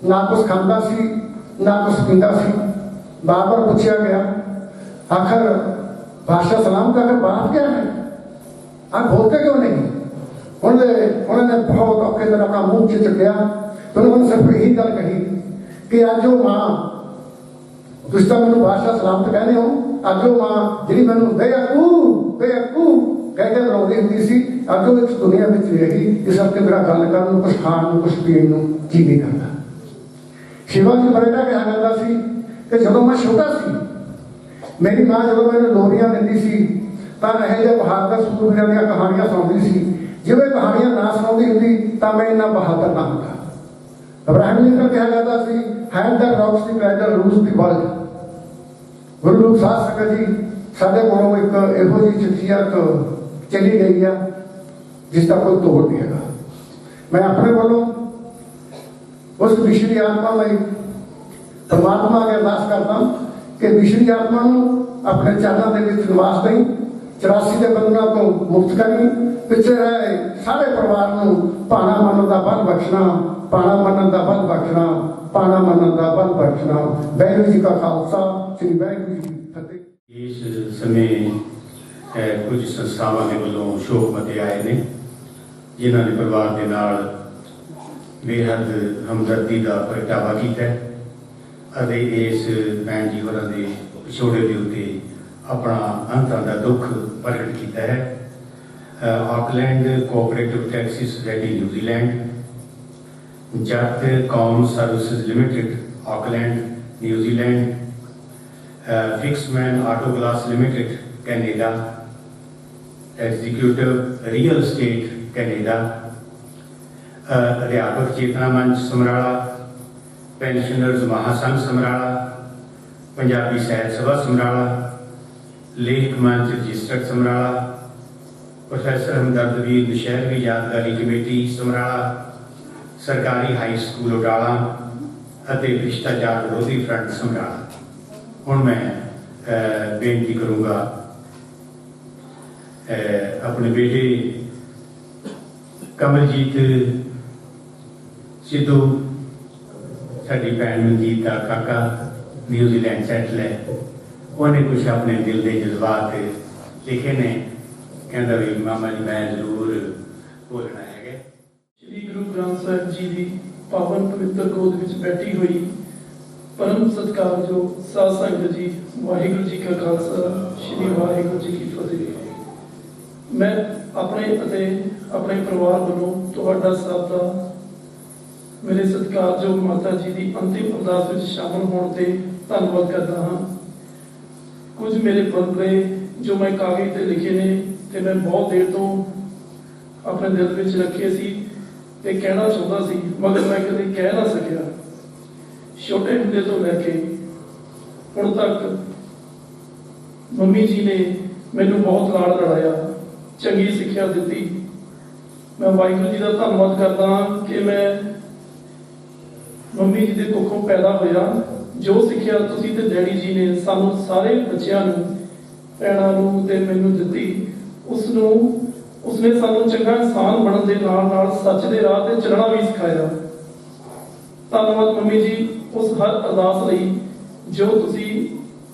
ਨਾ ਕੁਛ ਖਾਂਦਾ ਸੀ ਨਾ ਕੁਛ ਪੀਂਦਾ ਸੀ। ਬਾਰ-ਬਾਰ ਪੁੱਛਿਆ ਗਿਆ, ਆਖਰ बादशाह सलाम का अगर बात क्या है, आप बोलते क्यों नहीं? उन्होंने बहुत औखे दिन अपना मुंह चिचकिया तो उन्होंने सिर्फ यही गल कही कि अज वो मां, तुम तो मैं बादशाह सलाम तो कहने हो, अज वो मां जी मैं बेअकू कह के बुलाती होंगी सी, अज वो इस दुनिया में रही, इस करके मेरा गल करन, कुछ खाण, कुछ पीण जी नहीं करता। शिवाजी मरेठा कहा करता सी कि जदों मैं छोटा सी, मेरी मां जो मैंने लोरियां दिंदी सी तां इहो जिहे बहादुर सूरवीरां दीयां कहानियां सुणाउंदी सी, जिवें कहानियां ना सुणाउंदी हुंदी तां मैं इन्ना बहादुर ना हुंदा। अब्राहम लिंकन कहा जाता सी, hand that rocks the treasure rules the world. गुरु रूप साध संगत जी, साडे कोलों एक इहो जी शख्सियत चली गई है जिसका कोई तोड़ नहीं है। मैं अपने कोलों उस विशरी आत्मा लई परमात्मा अगे अरदास करदा कि विशरी आत्मा अपने चरणों के विच निवास दें, 84 के बंधनों को मुक्त करी, पिछे रहे सारे परिवार को पाना मनन का बल बख्शना, पाना मनन का बल बख्शना, पाना मनन का बल बख्शना। वाहिगुरू जी का खालसा, श्री वाहिगुरू जी की फतेह। इस समय कुछ संस्थावां दे वल्लों शोक मते आए ने, जिन्हां ने परिवार दे नाल बेहद हमदर्दी का प्रगटावा कीता है ਅਤੇ ਇਸ ਭੈਣ ਜੀ ਹੋਰਾਂ ਦੇ ਵਿਛੋੜੇ ਦੇ ਉੱਤੇ ਆਪਣਾ ਅੰਤਾਂ ਦਾ ਦੁੱਖ ਪ੍ਰਗਟ ਕੀਤਾ ਹੈ। Auckland cooperative taxi society New Zealand, Jatt Kaum services limited Auckland New Zealand, Fixman auto glass limited Canada, executive real estate Canada, Adhiapak Chetna Manch Samrala, pensioners Mahasangh Samrala, Punjabi Sahit Sabha Samrala, Lekh Manch registered Samrala, professor Hamdard Naushehrvi Yadgari committee Samrala, ਸਰਕਾਰੀ ਹਾਈ ਸਕੂਲ ਉਡਾਲਾ ਅਤੇ ਭ੍ਰਿਸ਼ਟਾਚਾਰ ਵਿਰੋਧੀ ਫਰੰਟ ਸਮਰਾਲਾ। ਹੁਣ ਮੈਂ ਬੇਨਤੀ ਕਰੂੰਗਾ ਆਪਣੇ ਬੇਟੇ ਕਮਲਜੀਤ ਸਿੱਧੂ, साड़ी भैन मनजीत का काका न्यूजीलैंड सैटल है, उन्हें कुछ अपने दिल के जज्बात लिखे ने। कहता भी मामा जी मैं जरूर बोलना है। श्री गुरु ग्रंथ साहिब जी की पावन पवित्र गोद विच बैठी हुई परम सत्कारजोग साध संगत जी, वाहिगुरू जी का खालसा, श्री वाहिगुरू जी की फतेह। मैं अपने परिवार वालों तुहाडा सब दा मेरे सत्कारजोग माता जी की अंतिम अरदास में शामिल होने ते धन्नवाद करता हाँ। कुछ मेरे बलबले जो मैं कागज ते लिखे ने ते मैं बहुत देर तो अपने दिल में रखे सी ते कहना चाहता सी, मगर मैं कभी कह ना सकिया। छोटे हुंदे तो लैके हुण तक मम्मी जी ने मैनू बहुत लाड़ लड़ाया, चंगी सिक्ख्या दी। मैं वाहिगुरू जी का धन्नवाद करता हाँ कि मैं मम्मी जी के कुखों पैदा होया। जो सिक्ख्या तुसीं ते डैडी जी ने सानू सारे बच्चों नूं, भैणां नूं ते मैनू दित्ती, उसने सानू चंगा इंसान बनने दे नाल सच दे राह ते चलना भी सिखाया। धन्नवाद मम्मी जी उस हर अरदास लई जो तुसी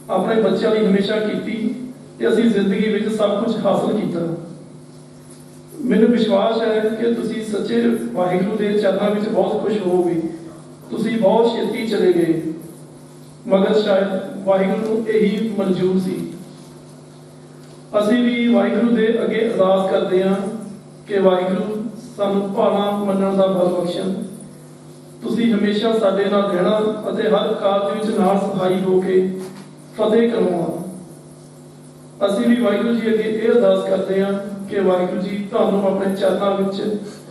अपने बच्चों ਲਈ हमेशा कीती ते असीं जिंदगी विच सब कुछ हासिल कीता। मैनूं विश्वास है कि तुसी सच्चे वाहिगुरू दे चरणों विच बहुत खुश होवोगे। तुसी बहुत छेती चले गए, मगर शायद वाहिगुरू नूं यही मंजूर सी। असीं भी वाहिगुरू दे अगे अरदास करते हैं कि वाहिगुरू सानूं भाना मनण दा बल बख्शण। तुसी हमेशा साडे नाल रहना अते हर कारज विच नाल सहाई हो के फतेह करवाउणा। असीं भी वाहिगुरू जी अगे ये अरदास करते हैं कि वाहिगुरू जी तुहानूं अपने चरणों विच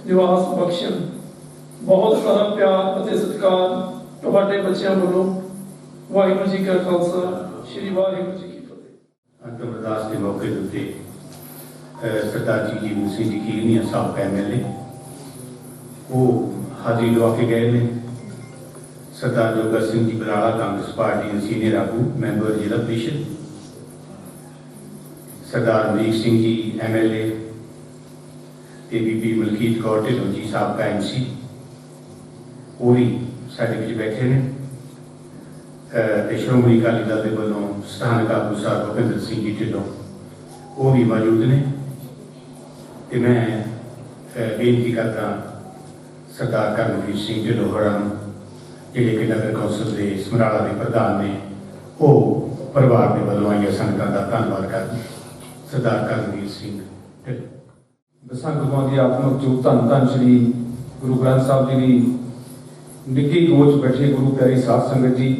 निवास बख्शण। बहुत सारा प्यार अते सत्कार तुहाडे बच्चों वालों। वाहिगुरू जी का खालसा, श्री वाहिगुरू जी की फतेह। अंतिम अरदास के मौके के उत्ते सरदार जी जीवन सिंह जी कीरनिया साहब MLA वो हाजिरी लवा के गए ने। सरदार जोगा सिंह जी बराड़ा कांग्रेस पार्टी के सीनियर आगू मैंबर जिला परिषद, सरदार अमरीक सिंह जी MLA ते बीबी मलकीत कौर ढिल्लों जी साहब का MC वो भी साडे विच बैठे ने। ते श्रोमणी अकाली दल के वालों स्थानक आगू साहब भुपिंदर सिंह जी ढिल्लों वो भी मौजूद ने। ते मैं बेनती करता सरदार करमवीर सिंह ढिल्लों होरां जिहड़े कि नगर कौंसल के समराला के प्रधान ने, वो परिवार के वालों आईया संगतां का धन्नवाद करते। सरदार करमवीर सिंह ढिल्लों। दसां गुरुआं की आत्मक जोत धन धन श्री गुरु ग्रंथ साहब जी की निੱਘੀ गोच बैठे गुरु प्यारी साध संगत जी,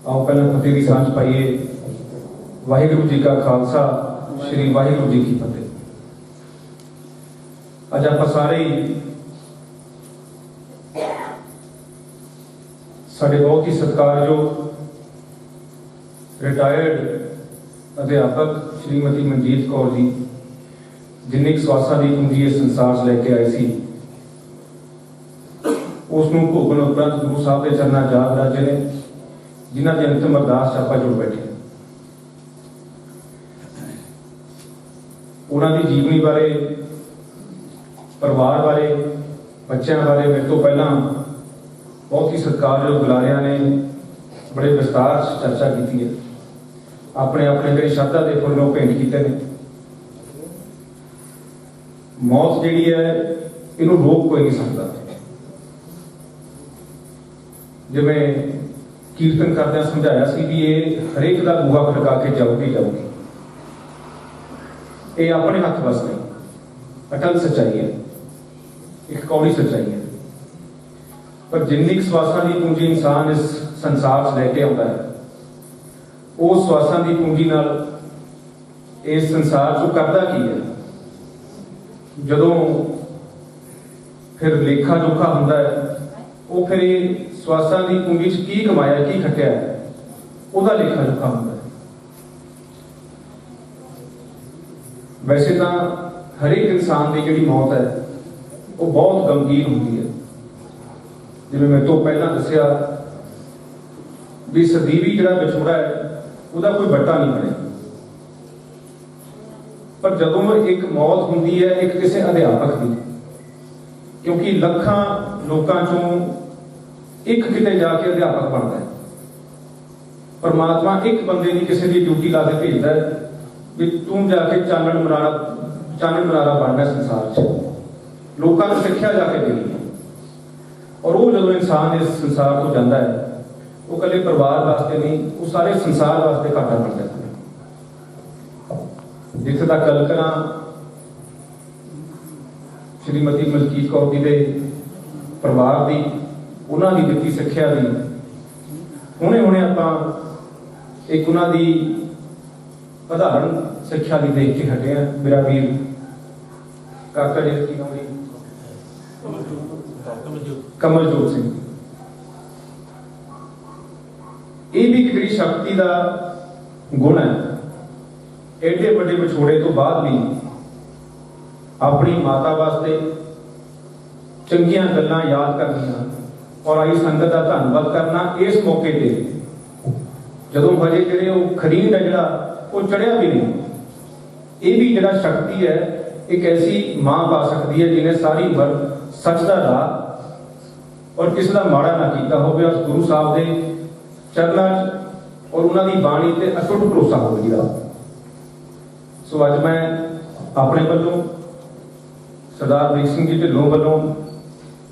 आओ पहले फतेह की सांझ पाइए। वाहिगुरू जी का खालसा, श्री वाहिगुरू जी की फतेह। अज आप सारे साडे बहुत ही सत्कारयोग रिटायर्ड अध्यापक श्रीमती मनजीत कौर जी जिन्नी सवासा की पूंजी इस संसार च लैके आई सी, उसनूं भोगण उपरंत गुरु साहब के चरणों जा विराजे ने, जिन्हां की अंतिम अरदास आपां जुड़ बैठे। उन्हां दी जीवनी बारे, परिवार बारे, बच्चों बारे मेरे तो पहला बहुत ही सत्कारयोग बुलारियां ने बड़े विस्तार चर्चा की है। अपने अपने कई श्रद्धा के फुलों भेंट किए हैं। मौत जिहड़ी है इनू रोक कोई नहीं सकता। जिवें कीर्तन करदे समझाया सी भी ये हरेक का बूहा खड़का के जाऊगी जाऊगी। ये अपने हथ बस नहीं, अटल सच्चाई है, एक कौड़ी सच्चाई है। पर जिन्नी सवासां की पूंजी इंसान इस संसार च लैके आता है, उस सवासां की पूंजी नाल इस संसार चो करदा की है। जदों फिर लेखा जोखा हुंदा है, वो फिर ये सवासां की पूंजी च की कमाया की खटिया है, उसदा लेखा जोखा हुंदा है। वैसे तो हरेक इंसान की जिहड़ी मौत है वो बहुत गमगीन होंदी है। जिवें मैं तो पहला दसिया भी सदीवी जिहड़ा विछोड़ा है उसदा कोई बट्टा नहीं बने। पर जदों एक मौत होंदी है एक किसी अध्यापक की, क्योंकि लखां लोकां चों एक किते जाके अध्यापक बनता है। परमात्मा एक बंदे की किसी की ड्यूटी ला के भेजता है भी तू जाके चानन मनारा बनना संसार च, लोगों को सिक्ख्या जाके देनी है। और वो जो इंसान इस संसार को जाता है ਉਹ ਇਕੱਲੇ ਪਰਿਵਾਰ ਵਾਸਤੇ ਨਹੀਂ, ਉਹ ਸਾਰੇ ਸੰਸਾਰ ਵਾਸਤੇ ਘਾਟਾ ਬਣ ਜਾਂਦਾ ਹੈ। ਜਿੱਥੇ ਤੱਕ ਗੱਲ ਕਰਾਂ ਸ਼੍ਰੀਮਤੀ ਮਲਕੀਤ ਕੌਰ ਜੀ ਦੇ ਪਰਿਵਾਰ ਦੀ, ਉਹਨਾਂ ਦੀ ਦਿੱਤੀ ਸਿੱਖਿਆ ਦੀ, ਹੁਣੇ ਆਪਾਂ ਇੱਕ ਉਹਨਾਂ ਦੀ ਉਦਾਹਰਨ ਸਿੱਖਿਆ ਦੀ ਦੇਖ ਕੇ ਹਟੇ ਆ। ਮੇਰਾ ਵੀਰ ਕਾਕਾ ਜੀ ਕੀ ਨਾਮ ਜੀ, ਕਮਲਜੋਤ ਸਿੰਘ। ਇਹ ਵੀ ਇੱਕ ਜਿਹੜੀ ਸ਼ਕਤੀ ਦਾ ਗੁਣ ਹੈ। ਐਡੇ ਵੱਡੇ ਵਿਛੋੜੇ ਤੋਂ ਬਾਅਦ ਵੀ ਆਪਣੀ ਮਾਤਾ ਵਾਸਤੇ ਚੰਗੀਆਂ ਗੱਲਾਂ ਯਾਦ ਕਰਨੀਆਂ ਔਰ ਆਈ ਸੰਗਤ ਦਾ ਧੰਨਵਾਦ ਕਰਨਾ। ਇਸ ਮੌਕੇ ਤੇ ਜਦੋਂ ਹਜੇ ਜਿਹੜੇ ਉਹ ਖਰੀਦ ਹੈ ਜਿਹੜਾ ਉਹ ਚੜਿਆ ਵੀ ਨਹੀਂ, ਇਹ ਵੀ ਜਿਹੜਾ ਸ਼ਕਤੀ ਹੈ ਇੱਕ ਐਸੀ ਮਾਂ ਪਾ ਸਕਦੀ ਹੈ ਜਿਹਨੇ ਸਾਰੀ ਉਮਰ ਸੱਚ ਦਾ ਰਾਹ ਔਰ ਕਿਸੇ ਦਾ ਮਾੜਾ ਨਾ ਕੀਤਾ ਹੋਵੇ, ਔਰ ਗੁਰੂ ਸਾਹਿਬ ਦੇ ਚਰਨਾਂ 'ਚ ਔਰ ਉਹਨਾਂ ਦੀ ਬਾਣੀ ਤੇ ਅਟੁੱਟ ਭਰੋਸਾ ਹੋਵੇ ਜਿਹਦਾ। ਸੋ ਅੱਜ ਮੈਂ ਆਪਣੇ ਵੱਲੋਂ ਸਰਦਾਰ ਬ੍ਰਿਜ ਸਿੰਘ ਜੀ ਢਿੱਲੋਂ ਵੱਲੋਂ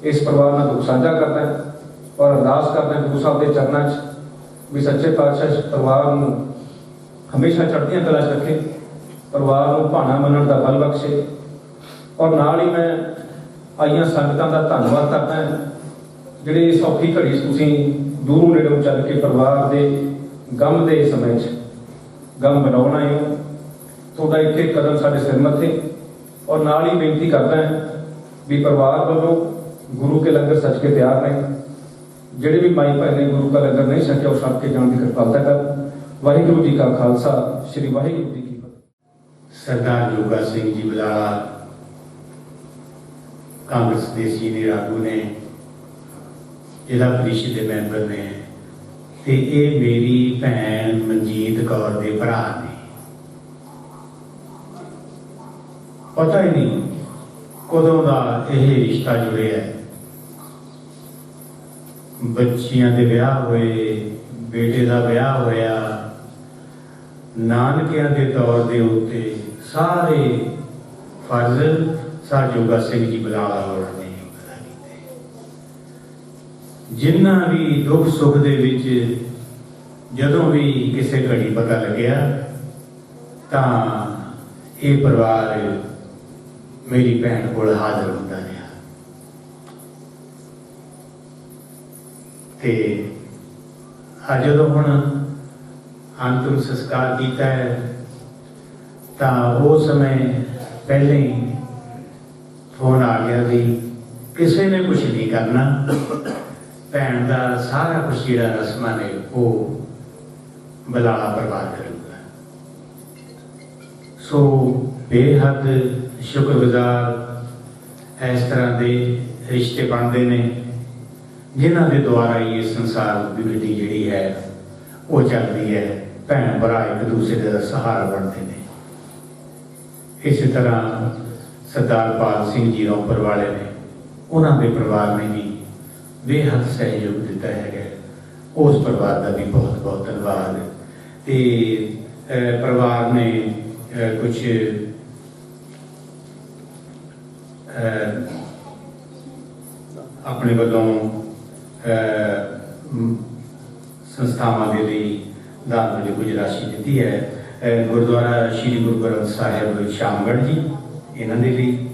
ਇਸ ਪਰਿਵਾਰ ਨਾਲ ਦੁੱਖ ਸਾਂਝਾ ਕਰਦਾ ਔਰ ਅਰਦਾਸ ਕਰਦਾ ਗੁਰੂ ਸਾਹਿਬ ਦੇ ਚਰਨਾਂ 'ਚ ਵੀ ਸੱਚੇ ਪਾਤਸ਼ਾਹ ਇਸ ਪਰਿਵਾਰ ਨੂੰ ਹਮੇਸ਼ਾ ਚੜ੍ਹਦੀਆਂ ਕਲਾ 'ਚ ਰੱਖੇ, ਪਰਿਵਾਰ ਨੂੰ ਭਾਣਾ ਮੰਨਣ ਦਾ ਬਲ ਬਖਸ਼ੇ। ਔਰ ਨਾਲ ਹੀ ਮੈਂ ਆਈਆਂ ਸੰਗਤਾਂ ਦਾ ਧੰਨਵਾਦ ਕਰਦਾ ਜਿਹੜੇ ਇਸ ਔਖੀ ਘੜੀ 'ਚ ਤੁਸੀਂ ਦੂਰੋਂ ਨੇੜੋਂ ਚੱਲ ਕੇ ਪਰਿਵਾਰ ਦੇ ਗਮ ਦੇ ਸਮੇਂ 'ਚ ਗਮ ਬਣਾਉਣ ਆਏ ਹੋ। ਤੁਹਾਡਾ ਇੱਕ ਇੱਕ ਕਦਮ ਸਾਡੇ ਸਿਰ ਮੱਥੇ। ਔਰ ਨਾਲ ਹੀ ਬੇਨਤੀ ਕਰਦਾ ਵੀ ਪਰਿਵਾਰ ਵੱਲੋਂ ਗੁਰੂ ਕੇ ਲੰਗਰ ਸੱਚ ਕੇ ਤਿਆਰ ਨੇ। ਜਿਹੜੇ ਵੀ ਮਾਈ ਭੈਣ ਨੇ ਗੁਰੂ ਦਾ ਲੰਗਰ ਨਹੀਂ ਛਕਿਆ ਉਹ ਛਕ ਕੇ ਜਾਣ ਦੀ ਕਿਰਪਾਲਤਾ ਕਰ। ਵਾਹਿਗੁਰੂ ਜੀ ਕਾ ਖਾਲਸਾ, ਸ੍ਰੀ ਵਾਹਿਗੁਰੂ ਜੀ ਕੀ ਫਤਿਹ। सरदार जोगा सिंह जी बलाला कांग्रेस ਦੇ ਸੀਨੀਅਰ ਆਗੂ ਨੇ, ਜ਼ਿਲ੍ਹਾ ਪ੍ਰੀਸ਼ਦ ਦੇ ਮੈਂਬਰ ਨੇ, ਤੇ ਇਹ ਮੇਰੀ ਭੈਣ ਮਨਜੀਤ ਕੌਰ ਦੇ ਭਰਾ ਨੇ। ਪਤਾ ਹੀ ਨਹੀਂ ਕਦੋਂ ਦਾ ਇਹ ਰਿਸ਼ਤਾ ਜੁੜਿਆ ਹੈ। ਬੱਚਿਆਂ ਦੇ ਵਿਆਹ ਹੋਏ, ਬੇਟੇ ਦਾ ਵਿਆਹ ਹੋਇਆ, ਨਾਨਕਿਆਂ ਦੇ ਤੌਰ ਦੇ ਉੱਤੇ ਸਾਰੇ ਫਰਜ਼ ਸਰ ਜੋਗਾ ਸਿੰਘ ਜੀ ਬਲਾਲਾ ਹੋਰਾਂ ਨੇ ਅਦਾ ਕੀਤੇ। ਜਿੰਨਾ ਵੀ ਦੁੱਖ ਸੁੱਖ ਦੇ ਵਿੱਚ ਜਦੋਂ ਵੀ ਕਿਸੇ ਘੜੀ ਪਤਾ ਲੱਗਿਆ ਤਾਂ ਇਹ ਪਰਿਵਾਰ ਮੇਰੀ ਭੈਣ ਕੋਲ ਹਾਜ਼ਰ ਹੁੰਦਾ ਰਿਹਾ। ਤੇ ਅੱਜ ਜਦੋਂ ਹੁਣ ਅੰਤਿਮ ਸੰਸਕਾਰ ਕੀਤਾ ਹੈ ਤਾਂ ਉਹ ਸਮੇਂ ਪਹਿਲੇ ਹੀ ਫੋਨ ਆ ਗਿਆ ਵੀ ਕਿਸੇ ਨੇ ਕੁਝ ਨਹੀਂ ਕਰਨਾ, ਭੈਣ ਦਾ ਸਾਰਾ ਕੁਝ ਜਿਹੜਾ ਰਸਮਾਂ ਨੇ ਉਹ ਬਲਾਲਾ ਪਰਿਵਾਰ ਕਰੂਗਾ। ਸੋ ਬੇਹੱਦ ਸ਼ੁਕਰਗੁਜ਼ਾਰ ਇਸ ਤਰ੍ਹਾਂ ਦੇ ਰਿਸ਼ਤੇ ਬਣਦੇ ਨੇ ਜਿਨ੍ਹਾਂ ਦੇ ਦੁਆਰਾ ਹੀ ਇਹ ਸੰਸਾਰ ਦੀ ਗੱਡੀ ਜਿਹੜੀ ਹੈ ਉਹ ਚੱਲਦੀ ਹੈ। ਭੈਣ ਭਰਾ ਇੱਕ ਦੂਸਰੇ ਦਾ ਸਹਾਰਾ ਬਣਦੇ ਨੇ। ਇਸੇ ਤਰ੍ਹਾਂ ਸਰਦਾਰ ਪਾਲ ਸਿੰਘ ਜੀ ਰੌਪਰ ਵਾਲੇ ਨੇ, ਉਹਨਾਂ ਦੇ ਪਰਿਵਾਰ ਨੇ ਵੀ ਬੇਹੱਦ ਸਹਿਯੋਗ ਦਿੱਤਾ ਹੈਗਾ। ਉਸ ਪਰਿਵਾਰ ਦਾ ਵੀ ਬਹੁਤ ਬਹੁਤ ਧੰਨਵਾਦ। ਤੇ ਪਰਿਵਾਰ ਨੇ ਕੁਝ ਆਪਣੇ ਵੱਲੋਂ ਸੰਸਥਾਵਾਂ ਦੇ ਲਈ ਦਾਨ ਵਜੋਂ ਕੁਝ ਰਾਸ਼ੀ ਦਿੱਤੀ ਹੈ। ਗੁਰਦੁਆਰਾ ਸ਼੍ਰੀ ਗੁਰੂ ਗ੍ਰੰਥ ਸਾਹਿਬ ਸ਼ਾਮਗੜ੍ਹ ਜੀ ਇਹਨਾਂ ਦੇ ਲਈ,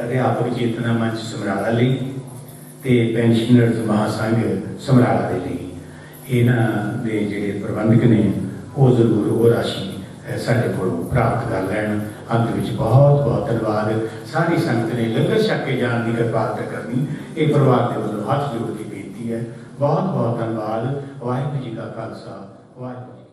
ਅਧਿਆਪਕ ਚੇਤਨਾ ਮੰਚ ਸਮਰਾਲਾ ਲਈ ਤੇ ਪੈਨਸ਼ਨਰਜ਼ ਮਹਾਸੰਘ ਸਮਰਾਲਾ ਦੇ ਲਈ ਇਹਨਾਂ ਦੇ ਜਿਹੜੇ ਪ੍ਰਬੰਧਕ ਨੇ ਉਹ ਜ਼ਰੂਰ ਉਹ ਰਾਸ਼ੀ ਸਾਡੇ ਕੋਲੋਂ ਪ੍ਰਾਪਤ ਕਰ ਲੈਣ। ਅੰਤ ਵਿੱਚ ਬਹੁਤ ਬਹੁਤ ਧੰਨਵਾਦ। ਸਾਰੀ ਸੰਗਤ ਨੇ ਲੰਗਰ ਛਕ ਕੇ ਜਾਣ ਦੀ ਕਿਰਪਾਲਤਾ ਕਰਨੀ ਇਹ ਪਰਿਵਾਰ ਦੇ ਵੱਲੋਂ ਹੱਥ ਜੋੜ ਕੇ ਬੇਨਤੀ ਹੈ। ਬਹੁਤ ਬਹੁਤ ਧੰਨਵਾਦ। ਵਾਹਿਗੁਰੂ ਜੀ ਕਾ ਖਾਲਸਾ, ਵਾਹਿਗੁਰੂ ਜੀ।